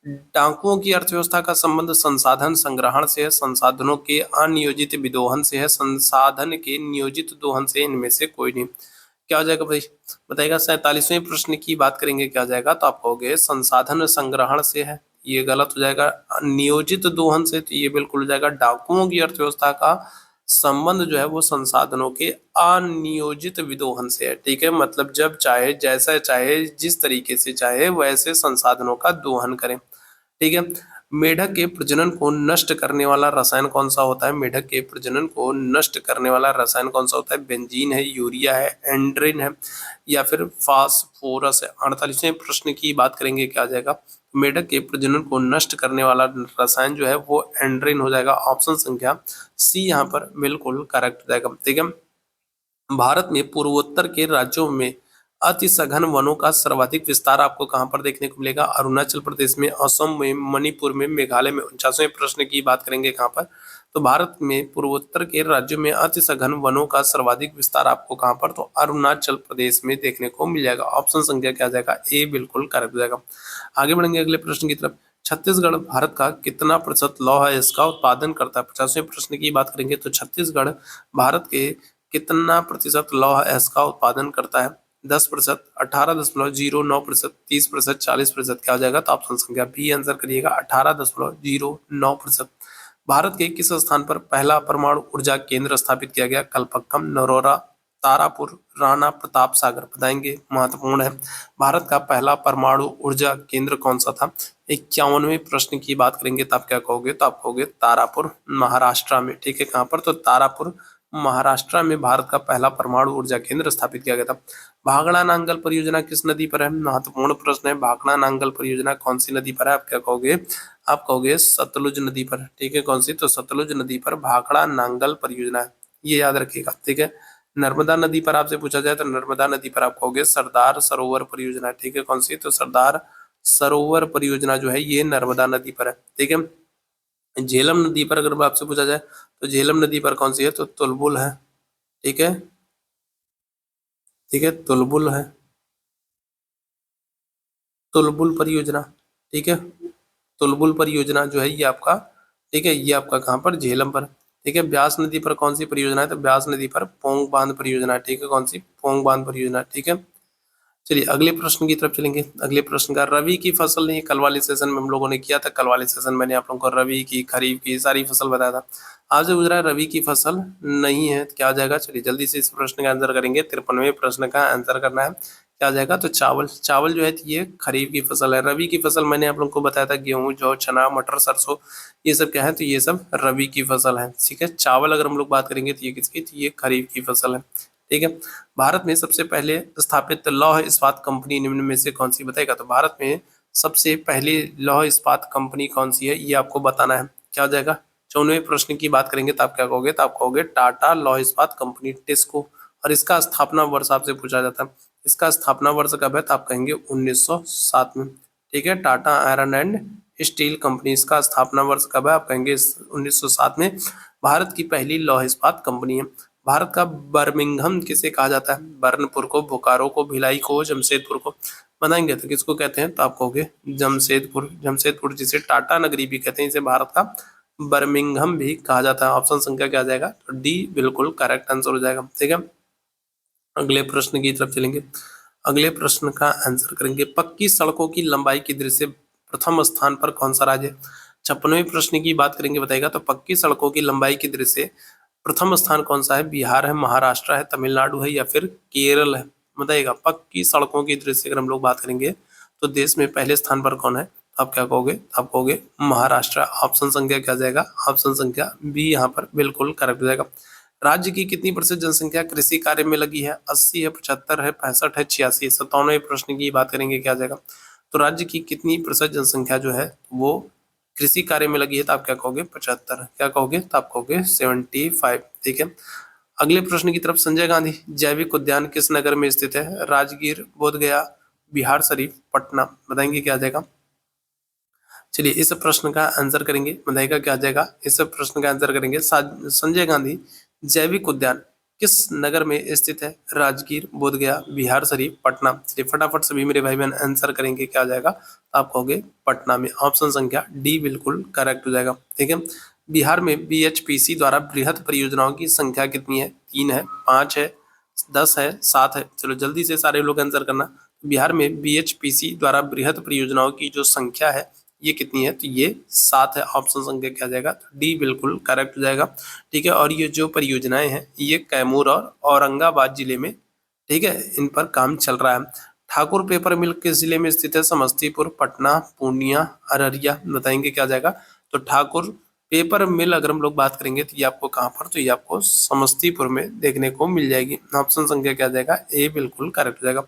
डाकुओं की अर्थव्यवस्था का संबंध संसाधन संग्रहण से है, संसाधनों के अनियोजित विदोहन से है, संसाधन के नियोजित दोहन से, इनमें से कोई नहीं। क्या हो जाएगा भाई, बताइएगा। 47वें प्रश्न की बात करेंगे, क्या जाएगा, तो आप कहोगे संसाधन संग्रहण से है, ये गलत हो जाएगा। नियोजित दोहन से, तो ये बिल्कुल हो जाएगा। डाकुओं की अर्थव्यवस्था का संबंध जो है वो संसाधनों के अनियोजित विदोहन से है। ठीक है, मतलब जब चाहे, जैसा चाहे, जिस तरीके से चाहे वैसे संसाधनों का दोहन करें। ठीक है। मेढक के प्रजनन को नष्ट करने वाला रसायन कौन सा होता है? मेढक के प्रजनन को नष्ट करने वाला रसायन कौन सा होता है? बेंजीन है, यूरिया है, एंड्रिन है या फिर फास्फोरस है। 48वें प्रश्न की बात करेंगे, क्या आ जाएगा, मेढक के प्रजनन को नष्ट करने वाला रसायन जो है वो एंड्रिन हो जाएगा। ऑप्शन संख्या सी यहाँ पर बिल्कुल करेक्ट हो जाएगा। ठीक है। भारत में पूर्वोत्तर के राज्यों में अति सघन वनों का सर्वाधिक विस्तार आपको कहां पर देखने को मिलेगा? अरुणाचल प्रदेश में, असम में, मणिपुर में, मेघालय में। 49वें प्रश्न की बात करेंगे कहां पर, तो भारत में पूर्वोत्तर के राज्यों में अति सघन वनों का सर्वाधिक विस्तार आपको कहां पर, तो अरुणाचल प्रदेश में देखने को मिल जाएगा। ऑप्शन संख्या क्या जाएगा, ए बिल्कुल करेक्ट हो जाएगा। आगे बढ़ेंगे अगले प्रश्न की तरफ। छत्तीसगढ़ भारत का कितना प्रतिशत लौह है इसका उत्पादन करता है? 50वें प्रश्न की बात करेंगे, तो छत्तीसगढ़ भारत के कितना प्रतिशत लौह इसका उत्पादन करता है? 10%, 18.09%, 30%, 40%। क्या हो जाएगा, तो ऑप्शन संख्या बी आंसर करिएगा, 18.09%। भारत के किस स्थान पर पहला परमाणु ऊर्जा केंद्र स्थापित किया गया? कलपक्कम, नरोरा, तारापुर, राणा प्रताप सागर। बताएंगे, महत्वपूर्ण है। भारत का पहला परमाणु ऊर्जा केंद्र कौन सा था? 51वें प्रश्न की बात करेंगे तो आप क्या कहोगे, तो आप कहोगे तारापुर, महाराष्ट्र में। ठीक है, कहां पर, तो तारापुर, महाराष्ट्र में भारत का पहला परमाणु ऊर्जा केंद्र स्थापित किया गया था। भाखड़ा नांगल परियोजना किस नदी पर है? महत्वपूर्ण प्रश्न है। भाखड़ा नांगल परियोजना कौन सी नदी पर है? आप क्या कहोगे, आप कहोगे सतलुज नदी पर। ठीक है, कौन सी, तो सतलुज नदी पर भाखड़ा नांगल परियोजना है, ये याद रखिएगा। ठीक है। नर्मदा नदी पर आपसे पूछा जाए तो नर्मदा नदी पर आप कहोगे सरदार सरोवर परियोजना। ठीक है, कौन सी, तो सरदार सरोवर परियोजना जो है ये नर्मदा नदी पर है। ठीक है। झेलम नदी पर अगर आपसे पूछा जाए तो झेलम नदी पर कौन सी है, तो तुलबुल है। ठीक है, ठीक है, तुलबुल है, तुलबुल परियोजना। ठीक है, तुलबुल परियोजना जो है ये आपका, ठीक है, ये आपका कहाँ पर, झेलम पर। ठीक है। ब्यास नदी पर कौन सी परियोजना है, तो ब्यास नदी पर पोंग बांध परियोजना। ठीक है, कौन सी, पोंग बांध परियोजना। ठीक है। चलिए अगले प्रश्न की तरफ चलेंगे। अगले प्रश्न का, रवि की फसल नहीं, कल वाले सेशन में हम लोगों ने किया था। कल वाले सेशन मैंने आप लोगों को रवि की, खरीफ की सारी फसल बताया था। आज जो गुजरा है रवि की फसल नहीं है, क्या आ जाएगा, चलिए जल्दी से इस प्रश्न का आंसर करेंगे। 53वें प्रश्न का आंसर करना है, क्या आ जाएगा, तो चावल। चावल जो है ये खरीफ की फसल है। रवि की फसल मैंने आप लोगों को बताया था गेहूं, जौ, चना, मटर, सरसों, ये सब क्या है, तो ये सब रवि की फसल है। ठीक है। चावल अगर हम लोग बात करेंगे तो ये किसकी, तो ये खरीफ की फसल है। ठीक है। भारत में सबसे पहले स्थापित लौह इस्पात कंपनी निम्न में से कौन सी, बताएगा, तो भारत में सबसे पहली लौह इस्पात कंपनी कौन सी है, ये आपको बताना है। क्या हो जाएगा, 54वें प्रश्न की बात करेंगे तो आप क्या कहोगे, तो आप कहोगे टाटा लौह इस्पात कंपनी, टिस्को। और इसका स्थापना वर्ष आपसे पूछा जाता है, इसका स्थापना वर्ष कब है, तो आप कहेंगे 1907 में। ठीक है। Tata iron and steel company, इसका स्थापना वर्ष कब है, आप कहेंगे 1907 में। भारत की पहली लौह इस्पात कंपनी है। भारत का बर्मिंघम किसे कहा जाता है? बर्नपुर को, बोकारो को, भिलाई को, जमशेदपुर को। बनाएंगे तो किसको कहते हैं, तो आप कहोगे जमशेदपुर। जमशेदपुर जिसे टाटा नगरी भी कहते हैं, इसे भारत का बर्मिंघम भी कहा जाता है। ऑप्शन संख्या क्या आ जाएगा, तो डी बिल्कुल करेक्ट आंसर हो जाएगा। ठीक है। अगले प्रश्न की तरफ चलेंगे। अगले प्रश्न का आंसर करेंगे, पक्की सड़कों की लंबाई की दृष्टि से प्रथम स्थान पर कौन सा राज्य है? 56वें प्रश्न की बात करेंगे, बताएगा, तो पक्की सड़कों की लंबाई की दृष्टि से प्रथम स्थान कौन सा है? बिहार है, महाराष्ट्र है, तमिलनाडु है या फिर केरल है? बताइएगा। पक्की सड़कों की दृष्टि से अगर हम लोग बात करेंगे तो देश में पहले स्थान पर कौन है? आप क्या कहोगे? आप कहोगे महाराष्ट्र। ऑप्शन संख्या क्या जाएगा? ऑप्शन संख्या बी यहाँ पर बिल्कुल करेक्ट हो जाएगा। राज्य की कितनी प्रतिशत जनसंख्या कृषि कार्य में लगी है? 80 है, 75 है, 65 है, 86? 57वें प्रश्न की बात करेंगे, क्या जाएगा? तो राज्य की कितनी प्रतिशत जनसंख्या जो है वो कृषि कार्य में लगी है? तो आप क्या कहोगे? 75। क्या कहोगे? तो आप कहोगे 75। ठीक है। अगले प्रश्न की तरफ। संजय गांधी जैविक उद्यान किस नगर में स्थित है? राजगीर, बोधगया, बिहार शरीफ, पटना? बताएंगे क्या जाएगा? चलिए इस प्रश्न का आंसर करेंगे, बताइएगा क्या जाएगा? इस प्रश्न का आंसर करेंगे संजय गांधी जैविक उद्यान किस नगर में स्थित है? राजगीर, बोधगया, बिहार शरीफ, पटना? चलिए फटाफट सभी मेरे भाई बहन आंसर करेंगे, क्या जाएगा? आप कहोगे पटना में। ऑप्शन संख्या डी बिल्कुल करेक्ट हो जाएगा। ठीक है। बिहार में बीएचपीसी द्वारा बृहद परियोजनाओं की संख्या कितनी है? 3 है, 5 है, 10 है, 7 है? चलो जल्दी से सारे लोग आंसर करना। बिहार में बीएचपीसी द्वारा बृहद परियोजनाओं की जो संख्या है ये कितनी है? तो ये 7 है। ऑप्शन संख्या क्या जाएगा? तो डी बिल्कुल करेक्ट हो जाएगा। ठीक है। और ये जो परियोजनाएं हैं ये कैमूर और औरंगाबाद जिले में, ठीक है, इन पर काम चल रहा है। ठाकुर पेपर मिल किस जिले में स्थित है? समस्तीपुर, पटना, पूर्णिया, अररिया? बताएंगे क्या जाएगा? तो ठाकुर पेपर मिल अगर हम लोग बात करेंगे तो ये आपको कहाँ पर? तो ये आपको समस्तीपुर में देखने को मिल जाएगी। ऑप्शन संख्या क्या जाएगा? ए बिल्कुल करेक्ट हो जाएगा।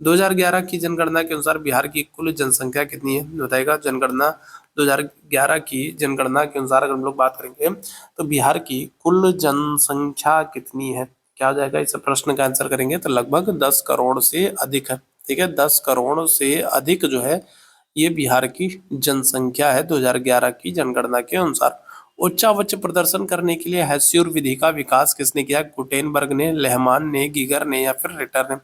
2011 की जनगणना के अनुसार बिहार की कुल जनसंख्या कितनी है? बताएगा। जनगणना 2011 की जनगणना के अनुसार अगर हम लोग बात करेंगे तो बिहार की कुल जनसंख्या कितनी है? क्या हो जाएगा? इस प्रश्न का आंसर करेंगे तो लगभग 10 करोड़ से अधिक है। ठीक है। 10 करोड़ से अधिक जो है ये बिहार की जनसंख्या है 2011 की जनगणना के अनुसार। उच्चावच प्रदर्शन करने के लिए हेस्यूर विधि का विकास किसने किया? गुटेनबर्ग ने, लेहमान ने, गीगर ने या फिर रिटर ने?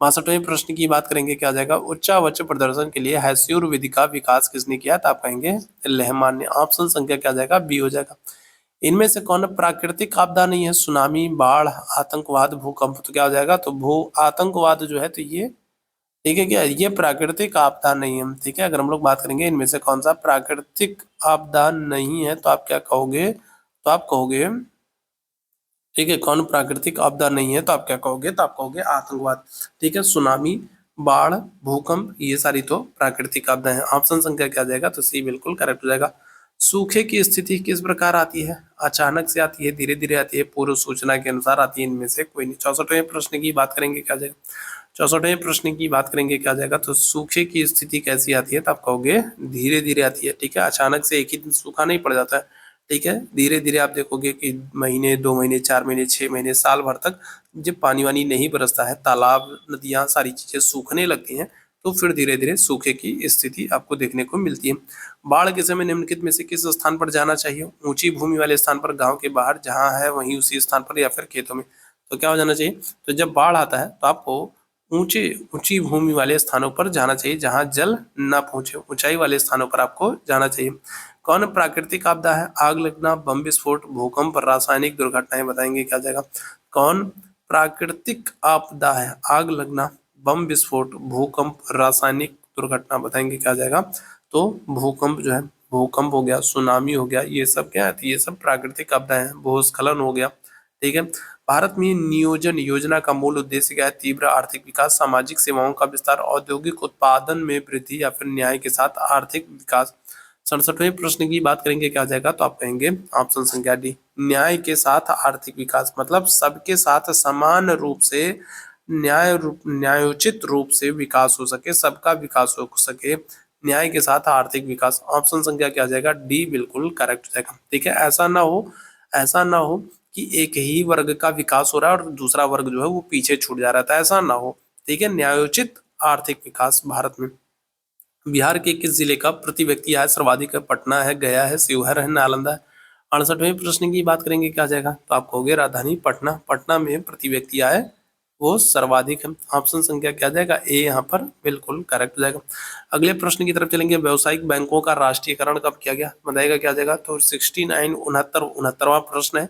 62वें प्रश्न की बात करेंगे, क्या जाएगा? उच्चावच प्रदर्शन के लिए हेस्यूर विधि का विकास किसने किया? तो आप कहेंगे लेहमान ने। ऑप्शन संख्या क्या जाएगा? बी हो जाएगा। इनमें से कौन प्राकृतिक आपदा नहीं है? सुनामी, बाढ़, आतंकवाद, भूकंप? तो क्या हो जाएगा? तो भू आतंकवाद जो है तो ये, ठीक है क्या, ये प्राकृतिक आपदा नहीं है। ठीक है। अगर हम लोग बात करेंगे इनमें से कौन सा प्राकृतिक आपदा नहीं है तो आप क्या कहोगे? तो आप कहोगे, ठीक है, कौन प्राकृतिक आपदा नहीं है तो आप क्या कहोगे? तो आप कहोगे आतंकवाद। ठीक है। सुनामी, बाढ़, भूकंप ये सारी तो प्राकृतिक आपदा है। ऑप्शन संख्या क्या जाएगा? तो सी बिल्कुल करेक्ट हो जाएगा। सूखे की स्थिति किस प्रकार आती है? अचानक से आती है, धीरे धीरे आती है, पूर्व सूचना के अनुसार आती है? इनमें से कोई नहीं। 64वें प्रश्न की बात करेंगे, क्या जाएगा? 64वें प्रश्न की बात करेंगे, क्या जाएगा? तो सूखे की स्थिति कैसी आती है? तो आप कहोगे धीरे धीरे आती है। ठीक है। अचानक से एक ही दिन सूखा नहीं पड़ जाता है। ठीक है। धीरे धीरे आप देखोगे कि महीने, 2 महीने, 4 महीने, 6 महीने, साल भर तक जब पानी वानी नहीं बरसता है, तालाब, नदियां सारी चीजें सूखने लगती हैं, तो फिर धीरे धीरे सूखे की स्थिति आपको देखने को मिलती है। बाढ़ के समय निम्नलिखित में से किस स्थान पर जाना चाहिए? ऊंची भूमि वाले स्थान पर, गांव के बाहर जहां है वहीं उसी स्थान पर, या फिर खेतों में? तो क्या हो जाना चाहिए? तो जब बाढ़ आता है तो आपको ऊंचे ऊंची भूमि वाले स्थानों पर जाना चाहिए, जहां जल न पहुंचे, ऊंचाई वाले स्थानों पर आपको जाना चाहिए। कौन प्राकृतिक आपदा है? आग लगना, बम विस्फोट, भूकंप, रासायनिक दुर्घटनाएं? बताएंगे क्या जाएगा? कौन प्राकृतिक आपदा है? आग लगना, बम विस्फोट, भूकंप, रासायनिक दुर्घटना? बताएंगे क्या जाएगा? तो भूकंप जो है, भूकंप हो गया, सुनामी हो गया, ये सब क्या है? तो ये सब प्राकृतिक आपदा है। भूस्खलन हो गया। ठीक है। भारत में नियोजन योजना का मूल उद्देश्य क्या है? तीव्र आर्थिक विकास, सामाजिक सेवाओं का विस्तार, औद्योगिक उत्पादन में वृद्धि या फिर न्याय के साथ आर्थिक विकास? 67वें प्रश्न की बात करेंगे, क्या जाएगा? तो आप कहेंगे ऑप्शन संख्या डी, न्याय के साथ आर्थिक विकास। मतलब सबके साथ समान रूप से न्यायोचित रूप से विकास हो सके, सबका विकास हो सके, न्याय के साथ आर्थिक विकास। ऑप्शन संख्या क्या जाएगा? डी बिल्कुल करेक्ट जाएगा। ठीक है। ऐसा ना हो कि एक ही वर्ग का विकास हो रहा है और दूसरा वर्ग जो है वो पीछे छूट जा रहा था, ऐसा ना हो। ठीक है। न्यायोचित आर्थिक विकास भारत में। बिहार के किस जिले का प्रति व्यक्ति आय सर्वाधिक है? पटना है, गया है, शिवहर है, नालंदा है? 68वें प्रश्न की बात करेंगे, क्या जाएगा? तो आप कहोगे राजधानी पटना। पटना में प्रति व्यक्ति आय वो सर्वाधिक है। ऑप्शन संख्या क्या जाएगा? ए यहाँ पर बिल्कुल करेक्ट हो जाएगा। अगले प्रश्न की तरफ चलेंगे। व्यावसायिक बैंकों का राष्ट्रीयकरण कब किया गया? बताएगा क्या जाएगा? तो 69 69वां प्रश्न है।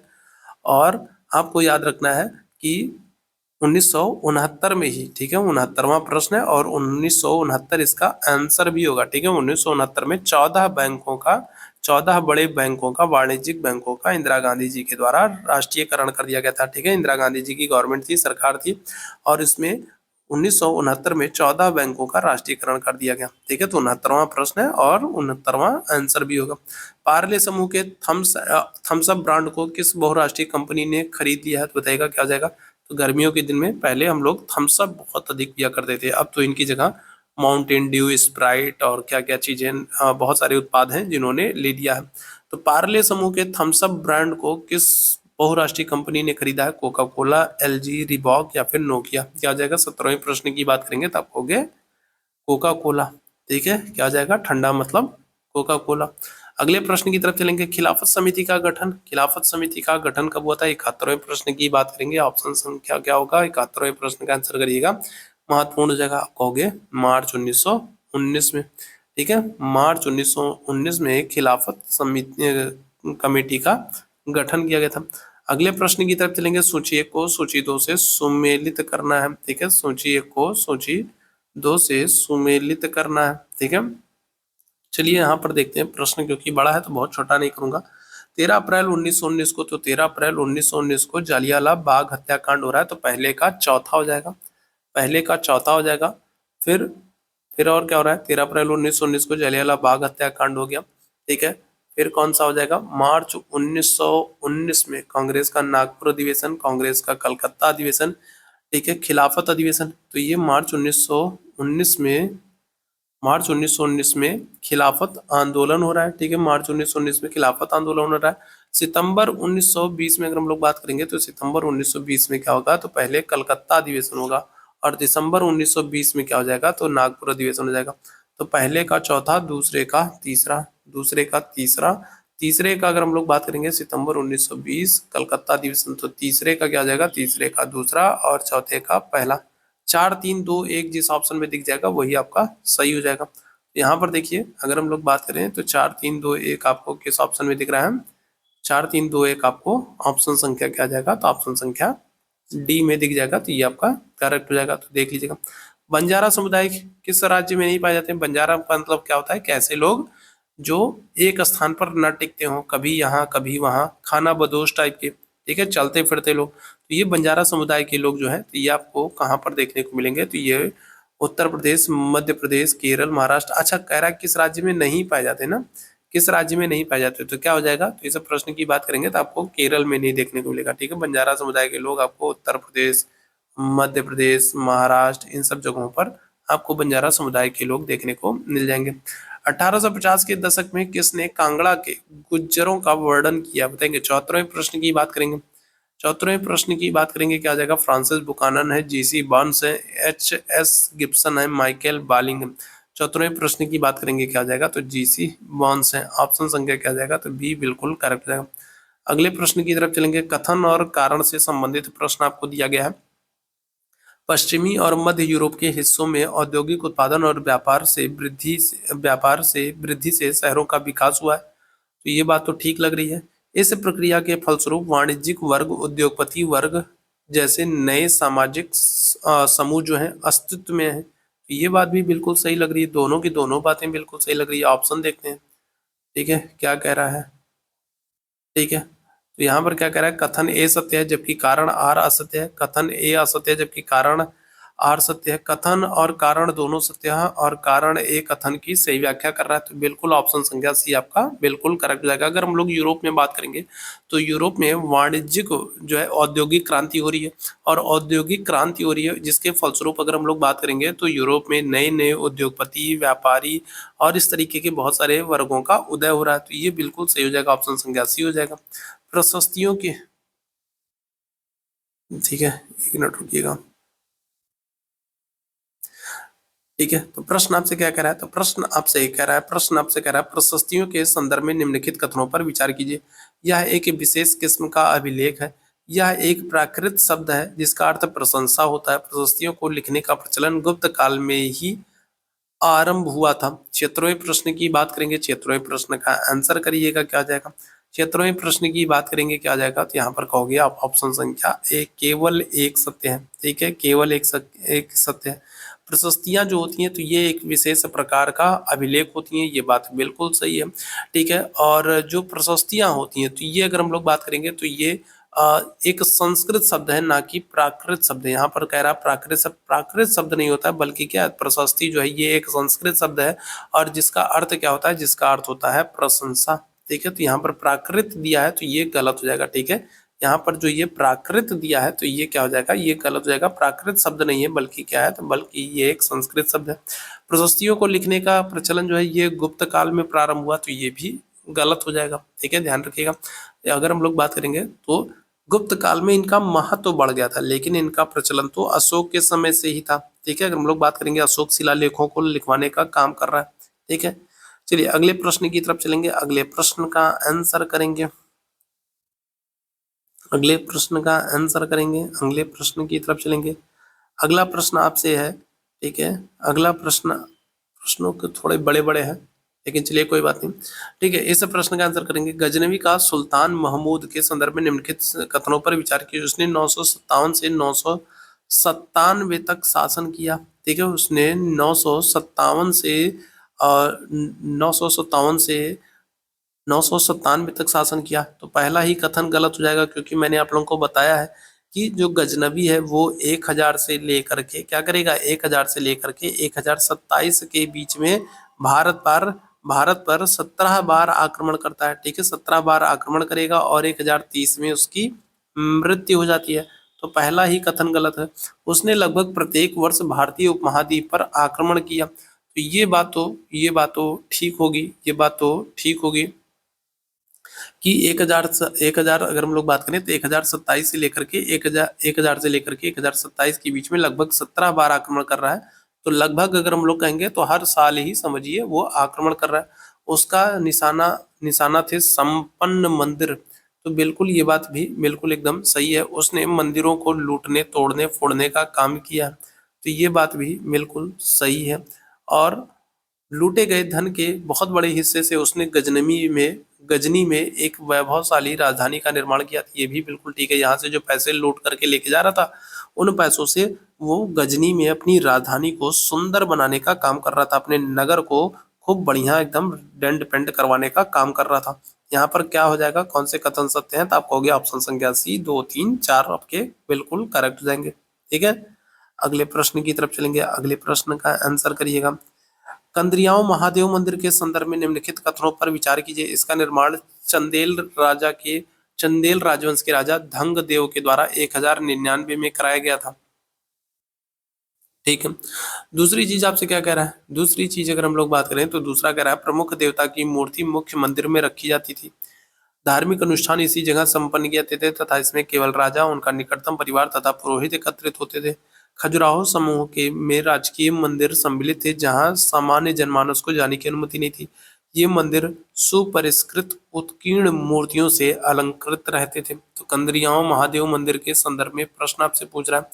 और आपको याद रखना है कि 1969 में ही, ठीक है, 69वां प्रश्न है और 1969 इसका आंसर भी होगा। ठीक है। 1969 में 14 बड़े बैंकों का, वाणिज्यिक बैंकों का इंदिरा गांधी जी के द्वारा राष्ट्रीयकरण कर दिया गया था। ठीक है, इंदिरा गांधी जी की गवर्नमेंट थी, सरकार थी, और इसमें 1969 में 14 बैंकों का राष्ट्रीयकरण कर दिया गया। ठीक है, तो 69वां प्रश्न है और 69वां आंसर भी होगा। पार्ले समूह के थम्स अप ब्रांड को किस बहुराष्ट्रीय कंपनी ने खरीद लिया है, तो बताइएगा क्या हो जाएगा। तो गर्मियों के दिन में पहले हम लोग थम्स अप बहुत अधिक पिया करते थे, अब तो इनकी जगह माउंटेन ड्यू, स्प्राइट और क्या क्या चीजें, बहुत सारे उत्पाद हैं जिन्होंने ले लिया है। तो पार्ले समूह के थम्स अप ब्रांड को किस बहुराष्ट्रीय कंपनी ने खरीदा है, कोका कोला, एलजी, रिबॉक या फिर नोकिया। क्या हो जाएगा, 17वें प्रश्न की बात करेंगे तो आप कहोगे कोका कोला। ठीक है, क्या हो जाएगा, ठंडा मतलब कोका कोला। अगले प्रश्न की तरफ चलेंगे, खिलाफत समिति का गठन, खिलाफत समिति का गठन कब हुआ था। 71वें प्रश्न की बात करेंगे, ऑप्शन संख्या क्या होगा, 71वें प्रश्न का आंसर करिएगा। महत्वपूर्ण जगह आप कहोगे मार्च 1919 में। ठीक है, मार्च 1919 में खिलाफत समिति कमेटी का गठन किया गया था। अगले प्रश्न की तरफ चलेंगे, सूची 1 को सूची 2 से सुमेलित करना है। ठीक है, सूची 1 को सूची 2 से सुमेलित करना है। ठीक है, चलिए यहाँ पर देखते हैं प्रश्न, क्योंकि बड़ा है तो बहुत छोटा नहीं करूंगा। 13 अप्रैल 1919 को, तो 13 अप्रैल 1919 को जालियांवाला बाग हत्याकांड हो रहा है, तो पहले का चौथा हो जाएगा, पहले का चौथा हो जाएगा। फिर और क्या हो रहा है, 13 अप्रैल 1919 को जालियांवाला बाग हत्याकांड हो गया। ठीक है, फिर कौन सा हो जाएगा, मार्च 1919 में कांग्रेस का नागपुर अधिवेशन, कांग्रेस का कलकत्ता अधिवेशन। ठीक है, खिलाफत अधिवेशन, तो ये मार्च 1919 में, मार्च 1919 में खिलाफत आंदोलन हो रहा है। ठीक है, मार्च 1919 में खिलाफत आंदोलन हो रहा है। सितंबर 1920 में अगर हम लोग बात करेंगे तो सितंबर 1920 में क्या होगा, तो पहले कलकत्ता अधिवेशन होगा, और दिसंबर 1920 में क्या हो जाएगा, तो नागपुर अधिवेशन हो जाएगा। तो पहले का चौथा, दूसरे का तीसरा, दूसरे का तीसरा, तीसरे का अगर हम लोग बात करेंगे सितंबर 1920 कलकत्ता अधिवेशन, तो तीसरे का क्या हो जाएगा, तीसरे का दूसरा और चौथे का पहला। 4 3 2 1 जिस ऑप्शन में दिख जाएगा वही आपका सही हो जाएगा। यहाँ पर देखिए, अगर हम लोग बात करें तो 4 3 2 1 आपको किस ऑप्शन में दिख रहा है, 4 3 2 1 आपको ऑप्शन संख्या क्या आ जाएगा, तो ऑप्शन संख्या डी में दिख जाएगा, तो ये आपका करेक्ट हो जाएगा। तो देख लीजिएगा, बंजारा समुदाय किस राज्य में नहीं पाए जाते हैं। बंजारा का मतलब क्या होता है, कैसे लोग जो एक स्थान पर न टिकते हो, कभी यहाँ कभी वहाँ, खाना बदोश टाइप के। ठीक है, चलते फिरते लोग, तो ये बंजारा समुदाय के लोग जो है, तो ये आपको कहाँ पर देखने को मिलेंगे, तो ये उत्तर प्रदेश, मध्य प्रदेश, केरल, महाराष्ट्र। अच्छा, कह रहा है किस राज्य में नहीं पाए जाते ना, किस राज्य में नहीं पाए जाते, तो क्या हो जाएगा, तो इस प्रश्न की बात करेंगे तो आपको केरल में नहीं देखने को मिलेगा। ठीक है, बंजारा समुदाय के लोग आपको उत्तर प्रदेश, मध्य प्रदेश, महाराष्ट्र, इन सब जगहों पर आपको बंजारा समुदाय के लोग देखने को मिल जाएंगे। 1850 के दशक में किसने कांगड़ा के गुज्जरों का वर्णन किया, बताएंगे। 74वें प्रश्न की बात करेंगे, 74वें प्रश्न की बात करेंगे, क्या आ जाएगा, फ्रांसिस बुकानन है, जीसी बर्न्स है, एच एस गिब्सन है, माइकल बालिंग है। 74वें प्रश्न की बात करेंगे, क्या आ जाएगा, तो जीसी बर्न्स है, ऑप्शन संख्या क्या आ जाएगा, तो बी बिल्कुल करेक्ट जाएगा। अगले प्रश्न की तरफ चलेंगे, कथन और कारण से संबंधित प्रश्न आपको दिया गया है। पश्चिमी और मध्य यूरोप के हिस्सों में औद्योगिक उत्पादन और व्यापार से वृद्धि से शहरों का विकास हुआ है, तो ये बात तो ठीक लग रही है। इस प्रक्रिया के फलस्वरूप वाणिज्यिक वर्ग, उद्योगपति वर्ग जैसे नए सामाजिक समूह जो है अस्तित्व में है, तो ये बात भी बिल्कुल सही लग रही है, दोनों की दोनों बातें बिल्कुल सही लग रही है। ऑप्शन देखते हैं, ठीक है, क्या कह रहा है। ठीक है, तो यहाँ पर क्या कह रहा है, कथन ए सत्य है जबकि कारण आर असत्य है, कथन ए असत्य है जबकि कारण आर सत्य है, कथन और कारण दोनों सत्य है, और कारण ए कथन की सही व्याख्या कर रहा है, तो बिल्कुल ऑप्शन संख्या सी आपका बिल्कुल करेक्ट हो जाएगा। अगर हम लोग यूरोप में बात करेंगे तो यूरोप में वाणिज्यिक जो है औद्योगिक क्रांति हो रही है, और औद्योगिक क्रांति हो रही है जिसके फलस्वरूप अगर हम लोग बात करेंगे तो यूरोप में नए नए उद्योगपति, व्यापारी और इस तरीके के बहुत सारे वर्गों का उदय हो रहा है, तो ये बिल्कुल सही हो जाएगा, ऑप्शन संख्या सी हो जाएगा। प्रशस्तियों के, ठीक है, एक मिनट रुकिएगा। ठीक है, तो प्रश्न आपसे क्या कह रहा है, तो प्रश्न आपसे कह रहा है, प्रश्न आपसे कह रहा है, प्रशस्तियों के संदर्भ में निम्नलिखित कथनों पर विचार कीजिए। यह एक विशेष किस्म का अभिलेख है, यह एक प्राकृत शब्द है जिसका अर्थ प्रशंसा होता है। प्रशस्तियों को लिखने का प्रचलन गुप्त काल में ही आरंभ हुआ था। 76वें प्रश्न की बात करेंगे, 76वें प्रश्न का आंसर करिएगा, क्या आ जाएगा। 76वें प्रश्न की बात करेंगे, क्या आ जाएगा, तो यहाँ पर कहोगे आप ऑप्शन संख्या ए, केवल एक सत्य है। ठीक है, केवल एक सत्य है। प्रशस्तियां जो होती हैं तो ये एक विशेष प्रकार का अभिलेख होती हैं, ये बात बिल्कुल सही है। ठीक है, और जो प्रशस्तियां होती हैं तो ये अगर हम लोग बात करेंगे तो ये एक संस्कृत शब्द है, ना कि प्राकृत शब्द है। यहाँ पर कह रहा है प्राकृत शब्द नहीं होता है, बल्कि क्या प्रशस्ति जो है ये एक संस्कृत शब्द है, और जिसका अर्थ क्या होता है, जिसका अर्थ होता है प्रशंसा। ठीक है, तो यहाँ पर प्राकृत दिया है तो ये गलत हो जाएगा। ठीक है, यहाँ पर जो ये प्राकृत दिया है तो ये क्या हो जाएगा, ये गलत हो जाएगा। प्राकृत शब्द नहीं है बल्कि क्या है, तो बल्कि ये एक संस्कृत शब्द है। प्रशस्तियों को लिखने का प्रचलन जो है ये गुप्त काल में प्रारंभ हुआ, तो ये भी गलत हो जाएगा। ठीक है, ध्यान रखिएगा। अगर हम लोग बात करेंगे तो गुप्त काल में इनका महत्व तो बढ़ गया था, लेकिन इनका प्रचलन तो अशोक के समय से ही था। ठीक है, अगर हम लोग बात करेंगे अशोक शिलालेखों को लिखवाने का काम कर रहा है। ठीक है, चलिए अगले प्रश्न की तरफ चलेंगे, अगले प्रश्न का आंसर करेंगे, अगले प्रश्न का आंसर करेंगे, अगले प्रश्न की तरफ चलेंगे। अगला प्रश्न आपसे है। ठीक है, अगला प्रश्नों के थोड़े बड़े बड़े हैं, लेकिन चलिए कोई बात नहीं। ठीक है, इस प्रश्न का आंसर करेंगे। गजनवी का सुल्तान महमूद के संदर्भ में निम्नलिखित कथनों पर विचार कीजिए। उसने 957 से 997 तक शासन किया। ठीक है, उसने 957 से 957 से 997 तक शासन किया। तो पहला ही कथन गलत हो जाएगा, क्योंकि मैंने आप लोगों को बताया है कि जो गजनवी है वो 1000 से लेकर के क्या करेगा, 1000 से लेकर के 1027 के बीच में भारत पर 17 बार आक्रमण करता है। ठीक है, 17 बार आक्रमण करेगा और 1030 में उसकी मृत्यु हो जाती है। तो पहला ही कथन गलत है। उसने लगभग प्रत्येक वर्ष भारतीय उपमहाद्वीप पर आक्रमण किया। तो ये बात तो ठीक होगी, ये बात तो ठीक होगी कि 1000 अगर हम लोग बात करें तो 1027 से लेकर के 1000 से लेकर के 1027 के बीच में लगभग 17 बार आक्रमण कर रहा है। तो लगभग अगर हम लोग कहेंगे तो हर साल ही समझिए वो आक्रमण कर रहा है। उसका निशाना निशाना थे संपन्न मंदिर। तो बिल्कुल ये बात भी बिल्कुल एकदम सही है। उसने मंदिरों को लूटने तोड़ने फोड़ने का काम किया, तो ये बात भी बिल्कुल सही है। और लूटे गए धन के बहुत बड़े हिस्से से उसने गजनी में एक वैभवशाली राजधानी का निर्माण किया। ये भी बिल्कुल ठीक है। यहाँ से जो पैसे लूट करके लेके जा रहा था, उन पैसों से वो गजनी में अपनी राजधानी को सुंदर बनाने का काम कर रहा था, अपने नगर को खूब बढ़िया एकदम डेंट पेंट करवाने का काम कर रहा था। यहाँ पर क्या हो जाएगा, कौन से कथन सत्य हैं, तो आप कहोगे ऑप्शन संख्या सी, 2, 3, 4 आपके बिल्कुल करेक्ट हो जाएंगे। ठीक है, अगले प्रश्न की तरफ चलेंगे, अगले प्रश्न का आंसर करिएगा। कंद्रियाओं महादेव मंदिर के संदर्भ में निम्नलिखित कथनों पर विचार कीजिए। इसका निर्माण चंदेल राजवंश के राजा धंग देव के द्वारा 1099 में कराया गया था। ठीक है, दूसरी चीज आपसे क्या कह रहा है, दूसरी चीज अगर हम लोग बात करें तो दूसरा कह रहा है प्रमुख देवता की मूर्ति मुख्य मंदिर में रखी जाती थी। धार्मिक अनुष्ठान इसी जगह संपन्न किए जाते थे तथा इसमें केवल राजा, उनका निकटतम परिवार तथा पुरोहित एकत्रित होते थे। खजुराहो समूह के में राजकीय मंदिर सम्मिलित थे, जहां सामान्य जनमानस को जाने की अनुमति नहीं थी। ये मंदिर सुपरिष्कृत उत्कीर्ण मूर्तियों से अलंकृत रहते थे। तो कंदरियाओं महादेव मंदिर के संदर्भ में प्रश्न आपसे पूछ रहा है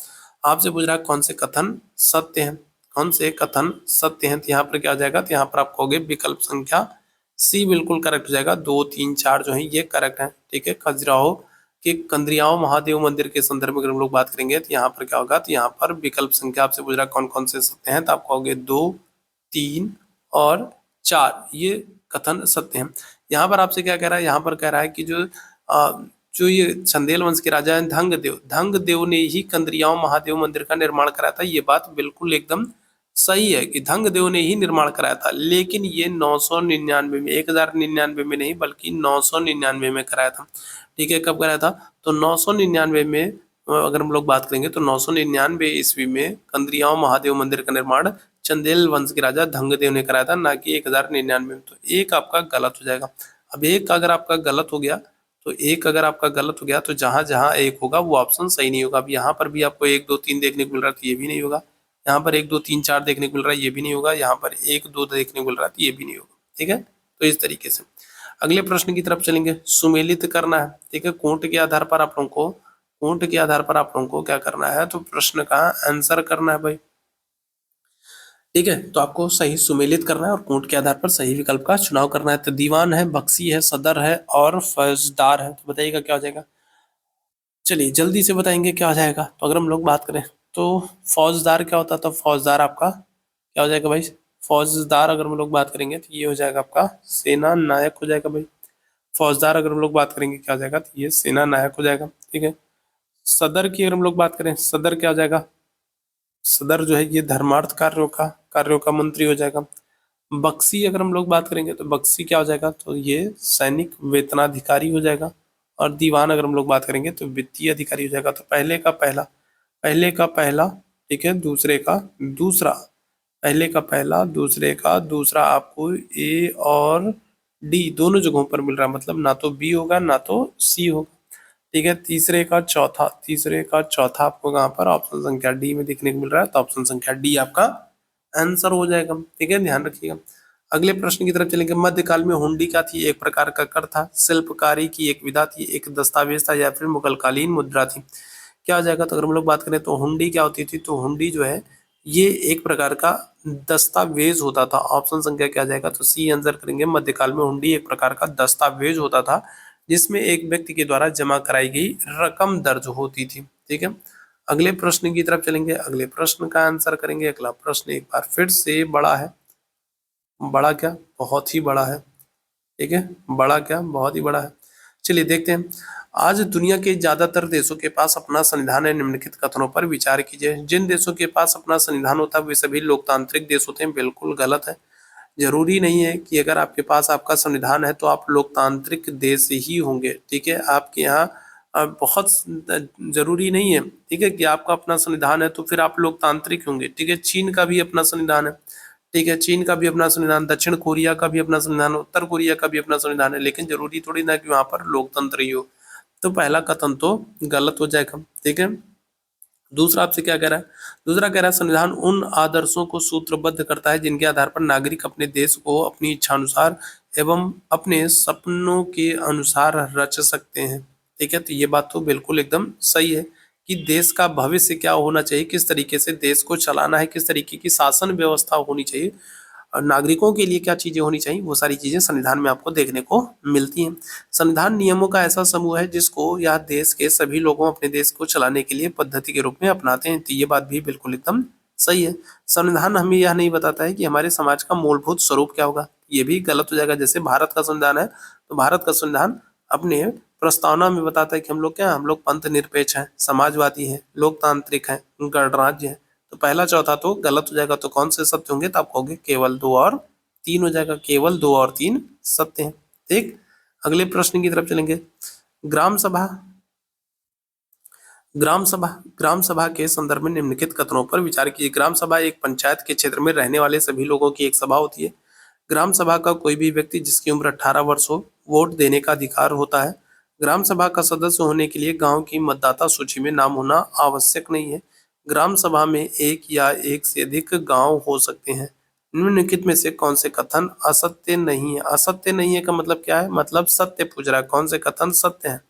कौन से कथन सत्य हैं, कौन से कथन सत्य हैं। तो यहाँ पर क्या आ जाएगा, तो यहाँ पर आप कहोगे विकल्प संख्या सी बिल्कुल करेक्ट हो जाएगा। 2, 3, 4 जो है ये करेक्ट है। ठीक है, खजुराहो के कंदरियाओं महादेव मंदिर के संदर्भ में अगर हम लोग बात करेंगे तो यहाँ पर क्या होगा, तो यहाँ पर विकल्प संख्या आपसे पूछ रहा है कौन कौन से सत्य हैं, तो आप कहोगे 2, 3 और 4 ये कथन सत्य हैं। यहाँ पर आपसे क्या कह रहा है, यहाँ पर कह रहा है कि जो ये चंदेल वंश के राजा हैं धंग देव ने ही कंदरियाओं महादेव मंदिर का निर्माण कराया था। ये बात बिल्कुल एकदम सही है कि धंग देव ने ही निर्माण कराया था, लेकिन ये 999 में 1099 में नहीं बल्कि 999 में कराया था। ठीक है, कब कराया था, तो 999 में अगर हम लोग बात करेंगे तो 999 ईस्वी में कंदरियाओं महादेव मंदिर का निर्माण चंदेल वंश के राजा धंगदेव ने कराया था, ना कि 1099 में। तो एक आपका गलत हो जाएगा। अब एक अगर आपका गलत हो गया तो जहां जहां एक होगा वो ऑप्शन सही नहीं होगा। अब यहाँ पर भी आपको 1, 2, 3 देखने को मिल रहा है, तो ये भी नहीं होगा। यहाँ पर 1, 2, 3, 4 देखने को मिल रहा है, ये भी नहीं होगा। यहाँ पर 1, 2 देखने को मिल रहा है, तो ये भी नहीं होगा। ठीक है, तो इस तरीके से अगले प्रश्न की तरफ चलेंगे। सुमेलित करना है। ठीक है, कोट के आधार पर आप लोगों को क्या करना है, तो प्रश्न का आंसर करना है भाई। ठीक है, तो आपको सही सुमेलित करना है और कोट के आधार पर सही विकल्प का चुनाव करना है। तो दीवान है, बख्शी है, सदर है और फौजदार है। तो बताइएगा क्या हो जाएगा, चलिए जल्दी से बताएंगे क्या हो जाएगा। तो अगर हम लोग बात करें तो फौजदार क्या होता था? फौजदार आपका क्या हो जाएगा भाई? फौजदार अगर हम लोग बात करेंगे तो ये हो जाएगा आपका सेना नायक हो जाएगा भाई। फौजदार अगर हम लोग बात करेंगे क्या हो जाएगा? तो ये सेना नायक हो जाएगा। ठीक है। सदर की अगर हम लोग बात करें, सदर क्या हो जाएगा? सदर जो है ये धर्मार्थ कार्यों का मंत्री हो जाएगा। बख्शी अगर हम लोग बात करेंगे तो बख्शी क्या हो जाएगा? तो ये सैनिक वेतनाधिकारी हो जाएगा। और दीवान अगर हम लोग बात करेंगे तो वित्तीय अधिकारी हो जाएगा। तो पहले का पहला, ठीक है, दूसरे का दूसरा, पहले का पहला, दूसरे का दूसरा आपको ए और डी दोनों जगहों पर मिल रहा है, मतलब ना तो बी होगा ना तो सी होगा। ठीक है। तीसरे का चौथा आपको कहाँ पर ऑप्शन संख्या डी में देखने को मिल रहा है, तो ऑप्शन संख्या डी आपका आंसर हो जाएगा। ठीक है, ध्यान रखिएगा। अगले प्रश्न की तरफ चलेंगे। मध्यकाल में हुंडी क्या थी? एक प्रकार का कर था, शिल्पकारी की एक विधा थी, एक दस्तावेज था, या फिर मुगलकालीन मुद्रा थी? क्या हो जाएगा? तो अगर हम लोग बात करें तो हुंडी क्या होती थी? तो हुंडी जो है ये एक प्रकार का दस्तावेज होता था। ऑप्शन संख्या क्या आ जाएगा? तो सी आंसर करेंगे। मध्यकाल में हुंडी एक प्रकार का दस्तावेज होता था जिसमें एक व्यक्ति के द्वारा जमा कराई गई रकम दर्ज होती थी। ठीक है। अगले प्रश्न की तरफ चलेंगे। अगले प्रश्न का आंसर करेंगे। अगला प्रश्न एक बार फिर से बड़ा है। बड़ा क्या? बहुत ही बड़ा है। ठीक है, बड़ा क्या? बहुत ही बड़ा है। चलिए देखते हैं। आज दुनिया के ज्यादातर देशों के पास अपना संविधान है। निम्नलिखित कथनों पर विचार कीजिए। जिन देशों के पास अपना संविधान होता है वे सभी लोकतांत्रिक देश होते हैं। बिल्कुल गलत है। जरूरी नहीं है कि अगर आपके पास आपका संविधान है तो आप लोकतांत्रिक देश ही होंगे। ठीक है, आपके यहाँ बहुत जरूरी नहीं है, ठीक है, कि आपका अपना संविधान है तो फिर आप लोकतांत्रिक होंगे। ठीक है, चीन का भी अपना संविधान है। ठीक है, चीन का भी अपना संविधान, दक्षिण कोरिया का भी अपना संविधान, उत्तर कोरिया का भी अपना संविधान है, लेकिन जरूरी थोड़ी ना कि वहां पर लोकतंत्र ही हो। तो पहला कथन तो गलत हो जाएगा। ठीक है। दूसरा आपसे क्या कह रहा है? दूसरा कह रहा है संविधान उन आदर्शों को सूत्रबद्ध करता है जिनके आधार पर नागरिक अपने देश को अपनी इच्छानुसार एवं अपने सपनों के अनुसार रच सकते हैं। ठीक है, तो ये बात तो बिल्कुल एकदम सही है कि देश का भविष्य क्या होना चाहिए, किस तरीके से देश को चलाना है, किस तरीके की शासन व्यवस्था होनी चाहिए और नागरिकों के लिए क्या चीजें होनी चाहिए, वो सारी चीजें संविधान में आपको देखने को मिलती हैं। संविधान नियमों का ऐसा समूह है जिसको यह देश के सभी लोगों अपने देश को चलाने के लिए पद्धति के रूप में अपनाते हैं। तो ये बात भी बिल्कुल एकदम सही है। संविधान हमें यह नहीं बताता है कि हमारे समाज का मूलभूत स्वरूप क्या होगा, ये भी गलत हो जाएगा। जैसे भारत का संविधान है तो भारत का संविधान अपने प्रस्तावना में बताता है कि हम लोग क्या, हम लोग पंथ निरपेक्ष हैं, समाजवादी हैं, लोकतांत्रिक हैं, गणराज्य हैं। तो पहला चौथा तो गलत हो जाएगा। तो कौन से सत्य होंगे? तो आप कहोगे केवल 2 और 3 हो जाएगा। केवल 2 और 3 सत्य हैं। ठीक। अगले प्रश्न की तरफ चलेंगे। ग्राम सभा ग्राम सभा के संदर्भ में निम्नलिखित कथनों पर विचार कीजिए। ग्राम सभा एक पंचायत के क्षेत्र में रहने वाले सभी लोगों की एक सभा होती है। ग्राम सभा का कोई भी व्यक्ति जिसकी उम्र 18 वर्ष हो वोट देने का अधिकार होता है। ग्राम सभा का सदस्य होने के लिए गांव की मतदाता सूची में नाम होना आवश्यक नहीं है। ग्राम सभा में एक या एक से अधिक गांव हो सकते हैं। निम्नलिखित में से कौन से कथन असत्य नहीं है? असत्य नहीं है का मतलब क्या है? मतलब सत्य पूछ रहा है। कौन से कथन सत्य है,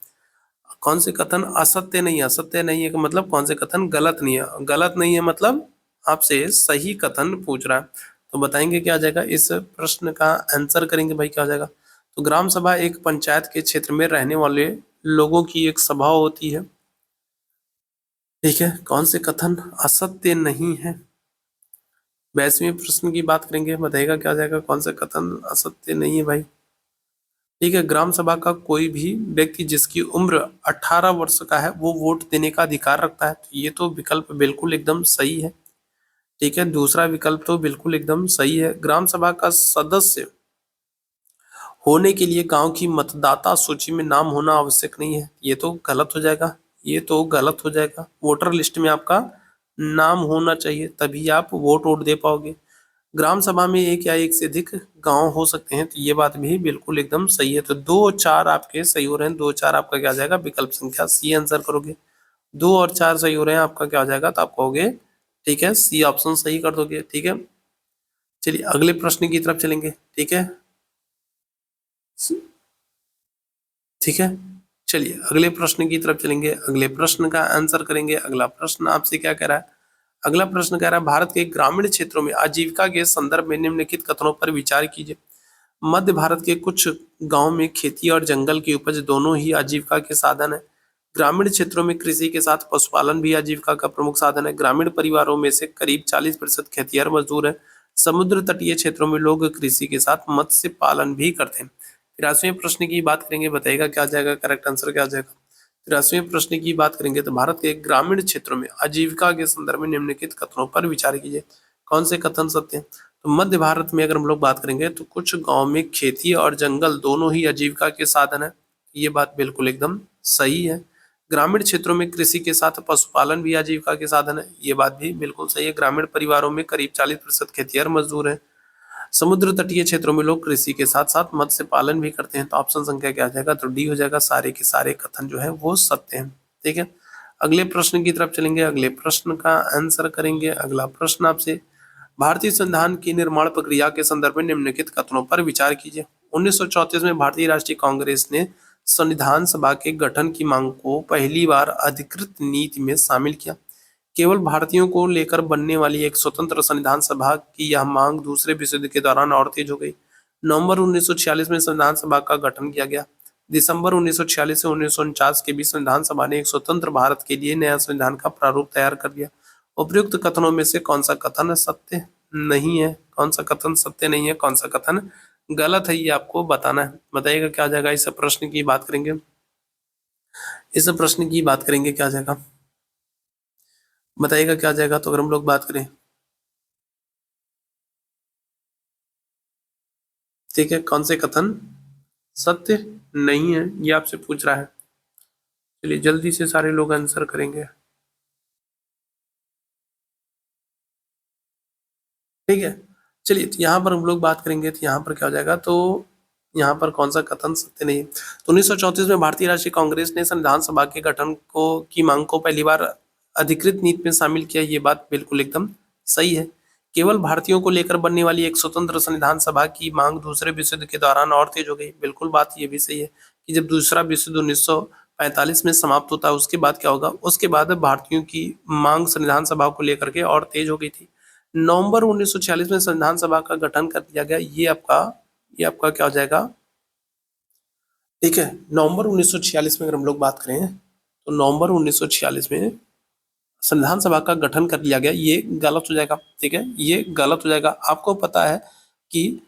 कौन से कथन असत्य नहीं है? असत्य नहीं है का मतलब कौन से कथन गलत नहीं है? गलत नहीं है मतलब आपसे सही कथन पूछ रहा है। तो बताएंगे क्या आ जाएगा? इस प्रश्न का आंसर करेंगे भाई, क्या हो जाएगा? तो ग्राम सभा एक पंचायत के क्षेत्र में रहने वाले लोगों की एक सभा होती है। ठीक है, कौन से कथन असत्य नहीं है? 22वें प्रश्न की बात करेंगे, बताइएगा क्या आ जाएगा? कौन सा कथन असत्य नहीं है भाई? ठीक है, ग्राम सभा का कोई भी व्यक्ति जिसकी उम्र 18 वर्ष का है वो वोट देने का अधिकार रखता है। तो ये तो विकल्प बिल्कुल एकदम सही है। ठीक है, दूसरा विकल्प तो बिल्कुल एकदम सही है। ग्राम सभा का सदस्य होने के लिए गांव की मतदाता सूची में नाम होना आवश्यक नहीं है। ये तो गलत हो जाएगा। ये तो गलत हो जाएगा। वोटर लिस्ट में आपका नाम होना चाहिए तभी आप वोट दे पाओगे। ग्राम सभा में एक या एक से अधिक गांव हो सकते हैं। तो ये बात भी बिल्कुल एकदम सही है। तो 2 और 4 आपके सही हो रहे हैं। 2 और 4 आपका क्या आ जाएगा? विकल्प संख्या सी आंसर करोगे। 2 और 4 सही हो रहे हैं, आपका क्या हो जाएगा? तो आप कहोगे ठीक है सी ऑप्शन सही कर दोगे। ठीक है, चलिए अगले प्रश्न की तरफ चलेंगे। ठीक है, ठीक है, चलिए अगले प्रश्न की तरफ चलेंगे। अगले प्रश्न का आंसर करेंगे। अगला प्रश्न आपसे क्या कह रहा है? अगला प्रश्न कह रहा है भारत के ग्रामीण क्षेत्रों में आजीविका के संदर्भ में निम्नलिखित कथनों पर विचार कीजिए। मध्य भारत के कुछ गांवों में खेती और जंगल की उपज दोनों ही आजीविका के साधन है। ग्रामीण क्षेत्रों में कृषि के साथ पशुपालन भी आजीविका का प्रमुख साधन है। ग्रामीण परिवारों में से करीब 40% खेतिहर मजदूर हैं। समुद्र तटीय क्षेत्रों में लोग कृषि के साथ मत्स्य पालन भी करते हैं। 83वें प्रश्न की बात करेंगे, बताइएगा क्या आ जाएगा, करेक्ट आंसर क्या आ जाएगा। 83वें प्रश्न की बात करेंगे तो भारत के ग्रामीण क्षेत्रों में आजीविका के संदर्भ में निम्नलिखित कथनों पर विचार कीजिए। कौन से कथन सत्य हैं? तो मध्य भारत में अगर हम लोग बात करेंगे तो कुछ गांव में खेती और जंगल दोनों ही आजीविका के साधन है। ये बात बिल्कुल एकदम सही है। ग्रामीण क्षेत्रों में कृषि के साथ पशुपालन भी आजीविका के साधन है। ये बात भी बिल्कुल सही है। ग्रामीण परिवारों में करीब 40% खेतिहर मजदूर हैं। समुद्र तटीय क्षेत्रों में लोग कृषि के साथ साथ मत्स्य पालन भी करते हैं। तो ऑप्शन संख्या क्या आ जाएगा, तो डी हो जाएगा। सारे के सारे कथन जो है वो सत्य हैं। ठीक है, अगले प्रश्न की तरफ चलेंगे। अगले प्रश्न का आंसर करेंगे। अगला प्रश्न आपसे, भारतीय संविधान की निर्माण प्रक्रिया के संदर्भ में निम्नलिखित कथनों पर विचार कीजिए। 1934 में भारतीय राष्ट्रीय कांग्रेस ने संविधान सभा के गठन की मांग को पहली बार अधिकृत नीति में शामिल किया। केवल भारतीयों को लेकर बनने वाली एक स्वतंत्र संविधान सभा की यह मांग दूसरे विश्व युद्ध के दौरान और तेज हो गई। नवंबर 1946 में संविधान सभा का गठन किया गया। दिसंबर 1946 से 1949 के बीच संविधान सभा ने एक स्वतंत्र भारत के लिए नया संविधान का प्रारूप तैयार कर दिया। उपयुक्त कथनों में से कौन सा कथन सत्य नहीं है, कौन सा कथन सत्य नहीं है, कौन सा कथन गलत है, ये आपको बताना है। बताइएगा क्या आ जाएगा। इस प्रश्न की बात करेंगे। इस प्रश्न की बात करेंगे, क्या आ जाएगा, बताइएगा क्या आ जाएगा। तो अगर हम लोग बात करें, ठीक है, कौन से कथन सत्य नहीं है, ये आपसे पूछ रहा है। चलिए जल्दी से सारे लोग आंसर करेंगे। ठीक है, चलिए तो यहाँ पर हम लोग बात करेंगे। तो यहाँ पर क्या हो जाएगा, तो यहाँ पर कौन सा कथन सत्य नहीं है। तो 1934 में भारतीय राष्ट्रीय कांग्रेस ने संविधान सभा के गठन को की मांग को पहली बार अधिकृत नीति में शामिल किया। ये बात बिल्कुल एकदम सही है। केवल भारतीयों को लेकर बनने वाली एक स्वतंत्र संविधान सभा की मांग दूसरे विश्व युद्ध के दौरान और तेज हो गई। बिल्कुल बात ये भी सही है कि जब दूसरा विश्व युद्ध 1945 में समाप्त होता है, उसके बाद क्या होगा, उसके बाद भारतीयों की मांग संविधान सभा को लेकर के और तेज हो गई थी। नवंबर 1946 में संविधान सभा का गठन कर दिया गया। ये आपका क्या हो जाएगा, ठीक है। नवंबर 1946 में अगर हम लोग बात करें तो नवंबर 1946 में संविधान सभा का गठन कर लिया गया, ये गलत हो जाएगा। ठीक है, ये गलत हो जाएगा। आपको पता है कि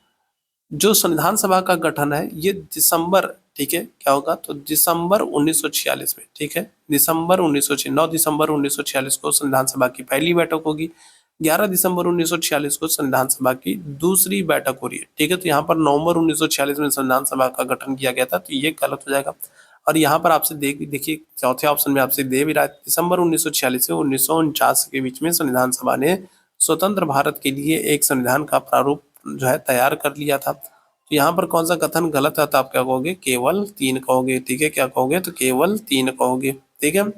जो संविधान सभा का गठन है ये दिसंबर, ठीक है, क्या होगा, तो दिसंबर 1946 में, ठीक है, दिसंबर 9 दिसंबर 1946 को संविधान सभा की पहली बैठक होगी। 11 दिसंबर 1946 को संविधान सभा की दूसरी बैठक हो रही है। ठीक है, तो यहाँ पर नवंबर 1946 में संविधान सभा का गठन किया गया था, तो ये गलत हो जाएगा। और यहाँ पर आपसे देखिए चौथे ऑप्शन में आपसे दे भी रहा है, दिसंबर 1946 से 1949 के बीच में संविधान सभा ने स्वतंत्र भारत के लिए एक संविधान का प्रारूप जो है तैयार कर लिया था। तो यहाँ पर कौन सा कथन गलत है, तो आप क्या कहोगे, केवल 3 कहोगे। ठीक है, क्या कहोगे, तो केवल 3 कहोगे। ठीक है,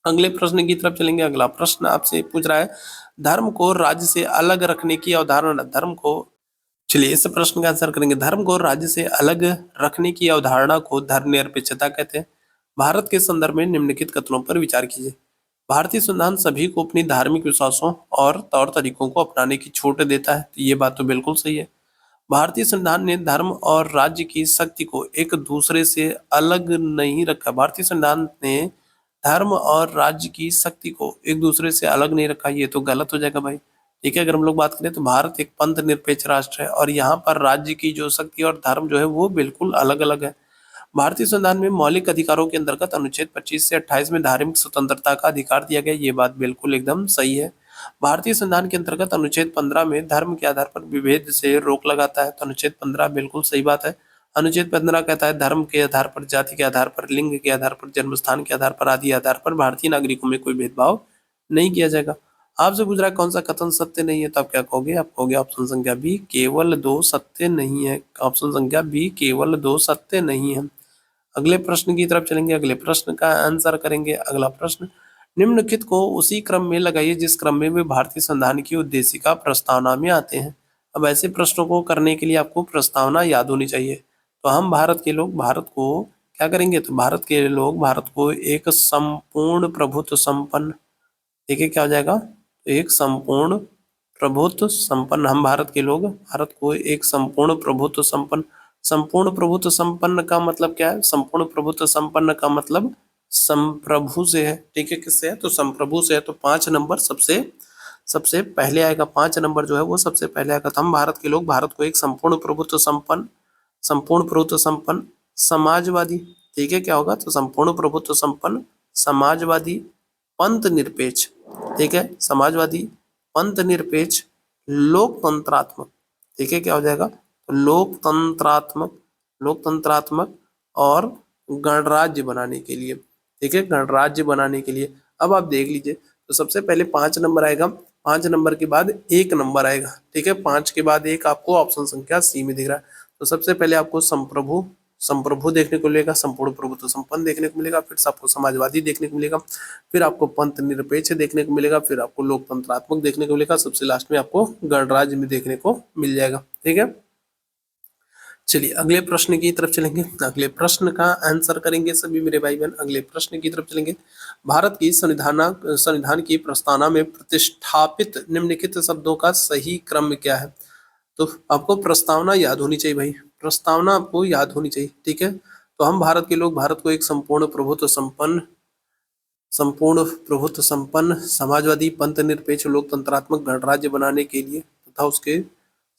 अगले प्रश्न की तरफ चलेंगे। अगला प्रश्न आपसे पूछ रहा है, धर्म को राज्य से अलग रखने की अवधारणा, धर्म को, चलिए इस प्रश्न का आंसर करेंगे। धर्म को राज्य से अलग रखने की अवधारणा को धर्मनिरपेक्षता कहते हैं। भारत के संदर्भ में निम्नलिखित कथनों पर विचार कीजिए। भारतीय संविधान सभी को अपनी धार्मिक विश्वासों और तौर तरीकों को अपनाने की छूट देता है। तो ये बात तो बिल्कुल सही है। भारतीय संविधान ने धर्म और राज्य की शक्ति को एक दूसरे से अलग नहीं रखा। भारतीय संविधान ने धर्म और राज्य की शक्ति को एक दूसरे से अलग नहीं रखा। ये तो गलत हो जाएगा भाई। ठीक है, अगर हम लोग बात करें तो भारत एक पंथ निरपेक्ष राष्ट्र है और यहाँ पर राज्य की जो शक्ति और धर्म जो है वो बिल्कुल अलग अलग है। भारतीय संविधान में मौलिक अधिकारों के अंतर्गत अनुच्छेद 25 से 28 में धार्मिक स्वतंत्रता का अधिकार दिया गया। ये बात बिल्कुल एकदम सही है। भारतीय संविधान के अंतर्गत अनुच्छेद 15 में धर्म के आधार पर विभेद से रोक लगाता है। तो अनुच्छेद 15 बिल्कुल सही बात है। अनुच्छेद 15 कहता है धर्म के आधार पर, जाति के आधार पर, लिंग के आधार पर, जन्मस्थान के आधार पर आदि आधार पर भारतीय नागरिकों में कोई भेदभाव नहीं किया जाएगा। आपसे पूछ रहा है कौन सा कथन सत्य नहीं है, तो आप क्या कहोगे, आप कहोगे ऑप्शन संख्या बी, केवल 2 सत्य नहीं है। ऑप्शन संख्या बी, केवल 2 सत्य नहीं है। अगले प्रश्न की तरफ चलेंगे। अगले प्रश्न का आंसर करेंगे। अगला प्रश्न, निम्नलिखित को उसी क्रम में लगाइए जिस क्रम में वे भारतीय संविधान की उद्देशिका प्रस्तावना में आते हैं। अब ऐसे प्रश्नों को करने के लिए आपको प्रस्तावना याद होनी चाहिए। तो हम भारत के लोग भारत को क्या करेंगे, तो भारत के लोग भारत को एक संपूर्ण प्रभुत्व संपन्न, देखिए क्या हो जाएगा, तो एक संपूर्ण प्रभुत्व संपन्न, हम भारत के लोग भारत को एक संपूर्ण प्रभुत्व संपन्न, संपूर्ण प्रभुत्व संपन्न का मतलब क्या है, संपूर्ण प्रभुत्व संपन्न का मतलब संप्रभु से है, ठीक है। किससे है? तो संप्रभु से है। तो 5 नंबर सबसे सबसे पहले आएगा। 5 नंबर जो है वो सबसे पहले आएगा। तो हम भारत के लोग भारत को एक संपूर्ण प्रभुत्व संपन्न समाजवादी, ठीक है, क्या होगा? तो संपूर्ण प्रभुत्व संपन्न समाजवादी पंथ निरपेक्ष, ठीक है, समाजवादी पंथ निरपेक्ष लोकतंत्रात्मक, ठीक है, क्या हो जाएगा? तो लोकतंत्रात्मक और गणराज्य बनाने के लिए, ठीक है, गणराज्य बनाने के लिए। अब आप देख लीजिए, तो सबसे पहले 5 नंबर आएगा, 5 नंबर के बाद 1 नंबर आएगा, ठीक है, 5 के बाद 1 आपको ऑप्शन संख्या सी में दिख रहा है। तो सबसे पहले आपको संप्रभु देखने को मिलेगा, संपूर्ण प्रभुत्व संपन्न देखने को मिलेगा, फिर आपको समाजवादी देखने को मिलेगा, फिर आपको पंथ निरपेक्ष देखने को मिलेगा, फिर आपको लोकतंत्रात्मक देखने को मिलेगा, सबसे लास्ट में आपको गणराज्य में देखने को मिल जाएगा, ठीक है। चलिए अगले प्रश्न की तरफ चलेंगे। अगले प्रश्न का आंसर करेंगे सभी मेरे भाई बहन। अगले प्रश्न की तरफ चलेंगे। भारत की संविधान की प्रस्तावना में प्रतिष्ठापित निम्नलिखित शब्दों का सही क्रम क्या है? तो आपको प्रस्तावना याद होनी चाहिए भाई, प्रस्तावना आपको याद होनी चाहिए, ठीक है। तो हम भारत के लोग भारत को एक संपूर्ण प्रभुत्व संपन्न समाजवादी पंथ निरपेक्ष लोकतंत्रात्मक गणराज्य बनाने के लिए तथा उसके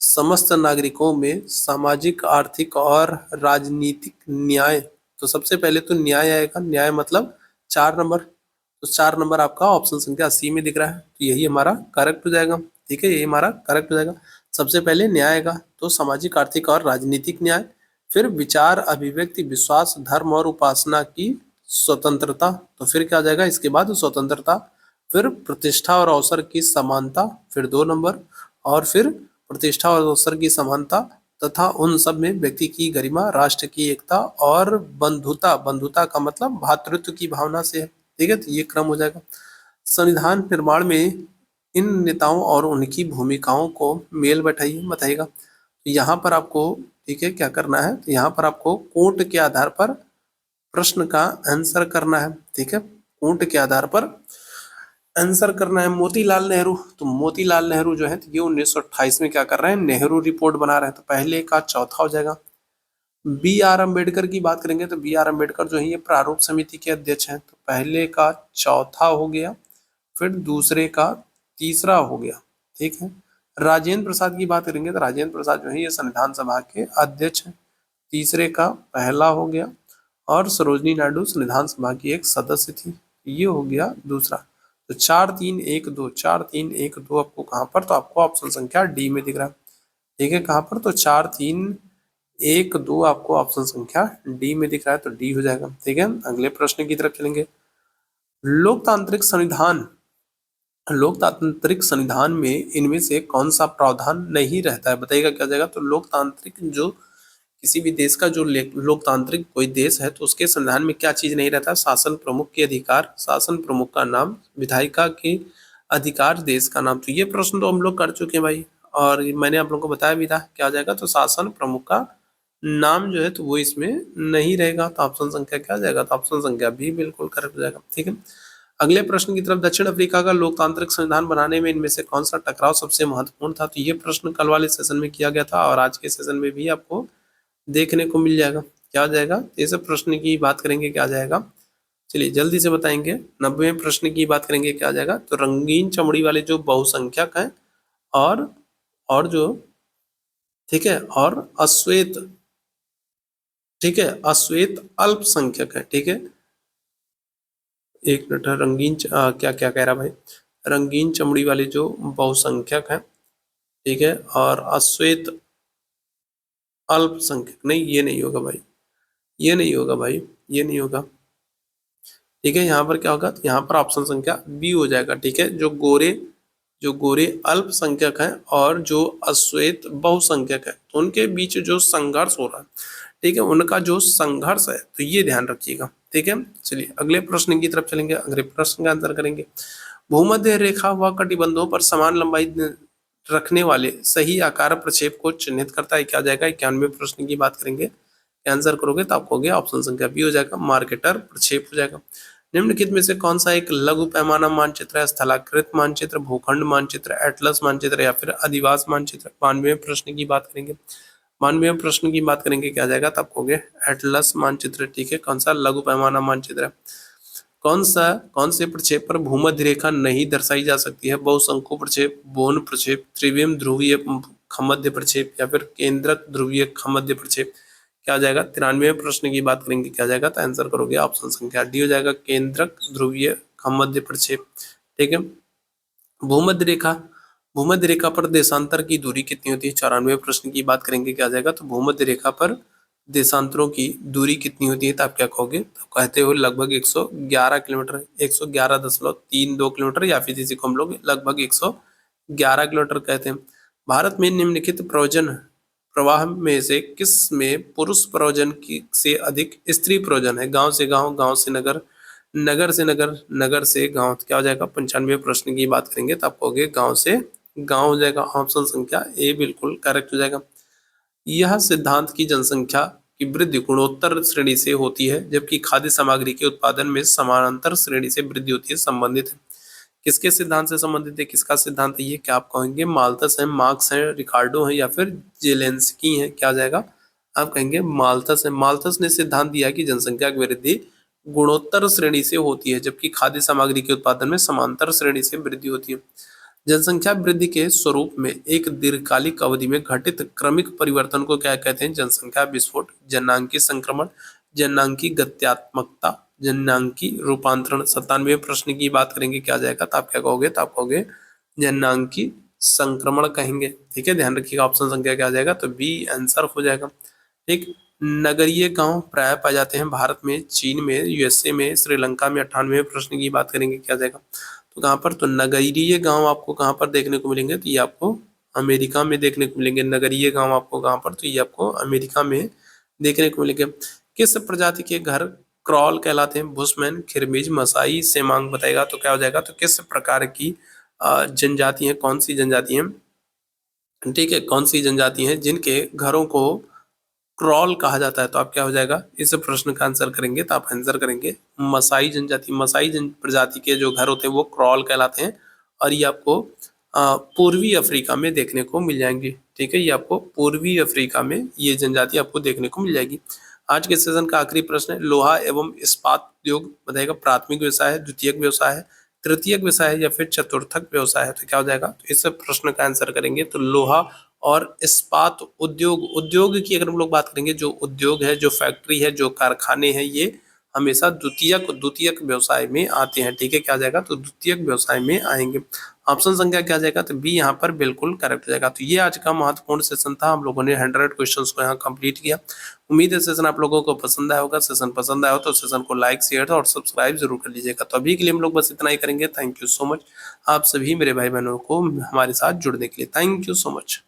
समस्त नागरिकों में सामाजिक आर्थिक और राजनीतिक न्याय, तो सबसे पहले तो न्याय आएगा, न्याय मतलब 4 नंबर, तो 4 नंबर आपका ऑप्शन संख्या सी में दिख रहा है, तो यही हमारा करेक्ट हो जाएगा, ठीक है, यही हमारा करेक्ट हो जाएगा। सबसे पहले न्याय आएगा, तो सामाजिक आर्थिक और राजनीतिक न्याय, फिर विचार अभिव्यक्ति विश्वास धर्म और उपासना की स्वतंत्रता, तो फिर क्या आ जाएगा इसके बाद? स्वतंत्रता, फिर प्रतिष्ठा और अवसर की समानता, फिर 2 नंबर, और फिर प्रतिष्ठा और अवसर की समानता तथा उन सब में व्यक्ति की गरिमा, राष्ट्र की एकता और बंधुता, बंधुता का मतलब भातृत्व की भावना से है, ठीक है, तो ये क्रम हो जाएगा। संविधान निर्माण में इन नेताओं और उनकी भूमिकाओं को मेल बताइएगा। तो यहाँ पर आपको, ठीक है, क्या करना है? तो यहाँ पर आपको कोट के आधार पर प्रश्न का आंसर करना है, ठीक है, कोट के आधार पर आंसर करना है। मोतीलाल नेहरू, तो मोतीलाल नेहरू जो है ये 1928 में क्या कर रहे हैं? नेहरू रिपोर्ट बना रहे हैं, तो पहले का चौथा हो जाएगा। बी आर अम्बेडकर की बात करेंगे तो बी आर अम्बेडकर जो है ये प्रारूप समिति के अध्यक्ष हैं, तो पहले का चौथा हो गया, फिर दूसरे का तीसरा हो गया, ठीक है। राजेंद्र प्रसाद की बात करेंगे तो राजेंद्र प्रसाद जो है ये संविधान सभा के अध्यक्ष हैं, तीसरे का पहला हो गया, और सरोजनी नायडू संविधान सभा की एक सदस्य थी, ये हो गया दूसरा। तो 4 3 1 2 4 3 1 2 आपको कहाँ पर? तो आपको ऑप्शन संख्या डी में दिख रहा है, ठीक है, कहाँ पर? तो 4 3 1 2 आपको ऑप्शन संख्या डी में दिख रहा है, तो डी हो जाएगा, ठीक है। अगले प्रश्न की तरफ चलेंगे। लोकतांत्रिक संविधान में इनमें से कौन सा प्रावधान नहीं रहता है? बताइएगा क्या जाएगा? तो लोकतांत्रिक जो किसी भी देश का जो लोकतांत्रिक कोई देश है तो उसके संविधान में क्या चीज नहीं रहता? शासन प्रमुख के अधिकार, शासन प्रमुख का नाम, विधायिका के अधिकार, देश का नाम। तो ये प्रश्न तो हम लोग कर चुके हैं भाई, और मैंने आप लोगों को बताया भी था क्या हो जाएगा? तो शासन प्रमुख का नाम जो है तो वो इसमें नहीं रहेगा, तो ऑप्शन संख्या क्या आ जाएगा? तो ऑप्शन संख्या भी बिल्कुल करेक्ट हो जाएगा, ठीक है। अगले प्रश्न की तरफ। दक्षिण अफ्रीका का लोकतांत्रिक संविधान बनाने में इनमें से कौन सा टकराव सबसे महत्वपूर्ण था? तो ये प्रश्न कल वाले सेशन में किया गया था और आज के सेशन में भी आपको देखने को मिल जाएगा। क्या आ जाएगा? ये सब प्रश्न की बात करेंगे, क्या आ जाएगा? चलिए जल्दी से बताएंगे। 90वें प्रश्न की बात करेंगे, क्या आ जाएगा? तो रंगीन चमड़ी वाले जो बहुसंख्यक हैं और जो, ठीक है, और अश्वेत, ठीक है, अश्वेत अल्पसंख्यक है, ठीक है। एक मिनट, क्या क्या कह रहा भाई? रंगीन चमड़ी वाले जो बहुसंख्यक हैं, ठीक है, और अश्वेत अल्पसंख्यक, नहीं ये नहीं होगा भाई, ये नहीं होगा भाई, ये नहीं होगा, ठीक है। यहाँ पर क्या होगा? तो यहाँ पर ऑप्शन संख्या बी हो जाएगा, ठीक है। जो गोरे अल्पसंख्यक हैं और जो अश्वेत बहुसंख्यक है, तो उनके बीच जो संघर्ष हो रहा है, ठीक है, उनका जो संघर्ष है, तो ये ध्यान रखिएगा, ठीक है। चलिए अगले प्रश्न की तरफ चलेंगे, अगले प्रश्न का आंसर करेंगे। भूमध्य रेखा व कटिबंधों पर समान लंबाई रखने वाले सही आकार प्रक्षेप को चिन्हित करता है, क्या जाएगा? 91वें प्रश्न की बात करेंगे, आंसर करोगे तो आपको हो गया ऑप्शन संख्या बी हो जाएगा, मार्केटर प्रक्षेप हो जाएगा। निम्नलिखित में से कौन सा एक लघु पैमाना मानचित्र है? स्थलाकृत मानचित्र, भूखंड मानचित्र, एटलस मानचित्र या फिर अधिवास मानचित्र? 92वें प्रश्न की बात करेंगे, 92वें प्रश्न की बात करेंगे, क्या जाएगा? तो आपको हो गया एटलस मानचित्र, ठीक है। कौन सा? लघु पैमाना मानचित्र है। कौन से प्रक्षेप पर भूमध्य रेखा नहीं दर्शाई जा सकती है? बहुशंकु प्रक्षेप, बोन प्रक्षेप, त्रिविम ध्रुवीय मध्य प्रक्षेप या फिर केंद्रक ध्रुवीय मध्य प्रक्षेप। क्या हो जाएगा? 93वें प्रश्न की बात करेंगे, क्या हो जाएगा? तो आंसर करोगे ऑप्शन संख्या डी हो जाएगा, केंद्रक ध्रुवीय मध्य प्रक्षेप। ठीक है। भूमध्य रेखा, भूमध्य रेखा पर देशांतर की दूरी कितनी होती है? 94वें प्रश्न की बात करेंगे, क्या आ जाएगा? तो भूमध्य रेखा पर देशांतरों की दूरी कितनी होती है? तो आप क्या कहोगे? तो कहते हो लगभग 111 किलोमीटर, 111.32 किलोमीटर, या फिर इसी को हम लोग लगभग 111 किलोमीटर कहते हैं। भारत में निम्नलिखित प्रयोजन प्रवाह में से किस में पुरुष प्रयोजन की से अधिक स्त्री प्रयोजन है? गांव से गांव, गांव से नगर, नगर से नगर, नगर से गांव। क्या हो जाएगा? 95वें प्रश्न की बात करेंगे तो आप कहोगे गांव से गांव हो जाएगा। ऑप्शन संख्या ए बिल्कुल करेक्ट हो जाएगा। यह सिद्धांत की जनसंख्या की वृद्धि गुणोत्तर श्रेणी से होती है, जबकि खाद्य सामग्री के उत्पादन में समानांतर श्रेणी से वृद्धि होती है। संबंधित है, किसके सिद्धांत से संबंधित है? किसका सिद्धांत है ये? क्या आप कहेंगे? माल्थस है, मार्क्स है, रिकार्डो है, या फिर जेलेंस्की है? क्या आ जाएगा? आप कहेंगे माल्थस है। माल्थस ने सिद्धांत दिया कि जनसंख्या की वृद्धि गुणोत्तर श्रेणी से होती है, जबकि खाद्य सामग्री के उत्पादन में समांतर श्रेणी से वृद्धि होती है। जनसंख्या वृद्धि के स्वरूप में एक दीर्घकालिक अवधि में घटित क्रमिक परिवर्तन को क्या कहते हैं? जनसंख्या विस्फोट, जननांगी संक्रमण, जननांगी गत्यात्मकता, जननांगी रूपांतरण। 97वें प्रश्न की बात करेंगे, क्या आ जाएगा? तो आप क्या कहोगे? तो आप कहोगे जननांगी संक्रमण कहेंगे। ठीक है, ध्यान रखिएगा। ऑप्शन संख्या क्या आ जाएगा? तो बी आंसर हो जाएगा। ठीक। नगरीय गांव प्राय पाए जाते हैं भारत में, चीन में, यूएसए में, श्रीलंका में। 98वें प्रश्न की बात करेंगे, क्या आ जाएगा? तो कहाँ पर? तो नगरीय गांव आपको कहाँ पर देखने को मिलेंगे? तो ये आपको अमेरिका में देखने को मिलेंगे। नगरीय गांव आपको कहाँ पर? तो ये आपको अमेरिका में देखने को मिलेंगे। किस प्रजाति के घर क्रॉल कहलाते हैं? बुशमैन, खिरमिज, मसाई, सेमांग बताएगा। तो क्या हो जाएगा? तो किस प्रकार की जनजाति है? कौन सी जनजाति है? ठीक है, कौन सी जनजाति है जिनके घरों को क्रॉल कहा जाता है? तो आप क्या हो जाएगा? इस प्रश्न का आंसर करेंगे तो आप आंसर करेंगे मसाई जनजाति। मसाई प्रजाति के जो घर होते हैं वो क्रॉल कहलाते हैं, और ये आपको पूर्वी अफ्रीका में देखने को मिल जाएंगे। ठीक है, ये आपको पूर्वी अफ्रीका में ये जनजाति आपको देखने को मिल जाएगी। आज के सेशन का आखिरी प्रश्न है, लोहा एवं इस्पात उद्योग बताएगा प्राथमिक व्यवसाय है, द्वितीयक व्यवसाय है, तृतीयक व्यवसाय है, या फिर चतुर्थक व्यवसाय है? तो क्या हो जाएगा? तो इस प्रश्न का आंसर करेंगे तो लोहा और इस्पात उद्योग। उद्योग की अगर हम लोग बात करेंगे, जो उद्योग है, जो फैक्ट्री है, जो कारखाने हैं, ये हमेशा द्वितीयक द्वितीयक व्यवसाय में आते हैं। ठीक है, क्या आ जाएगा? तो द्वितीयक व्यवसाय में आएंगे। ऑप्शन संख्या क्या आ जाएगा? तो बी यहाँ पर बिल्कुल करेक्ट हो जाएगा। तो ये आज का महत्वपूर्ण सेशन था। हम लोगों ने 100 क्वेश्चंस को यहाँ कंप्लीट किया। उम्मीद है सेशन आप लोगों को पसंद आया होगा। सेशन पसंद आया हो तो सेशन को लाइक, शेयर और सब्सक्राइब जरूर कर लीजिएगा। तो अभी के लिए हम लोग बस इतना ही करेंगे। थैंक यू सो मच आप सभी मेरे भाई बहनों को हमारे साथ जुड़ने के लिए। Thank you so much.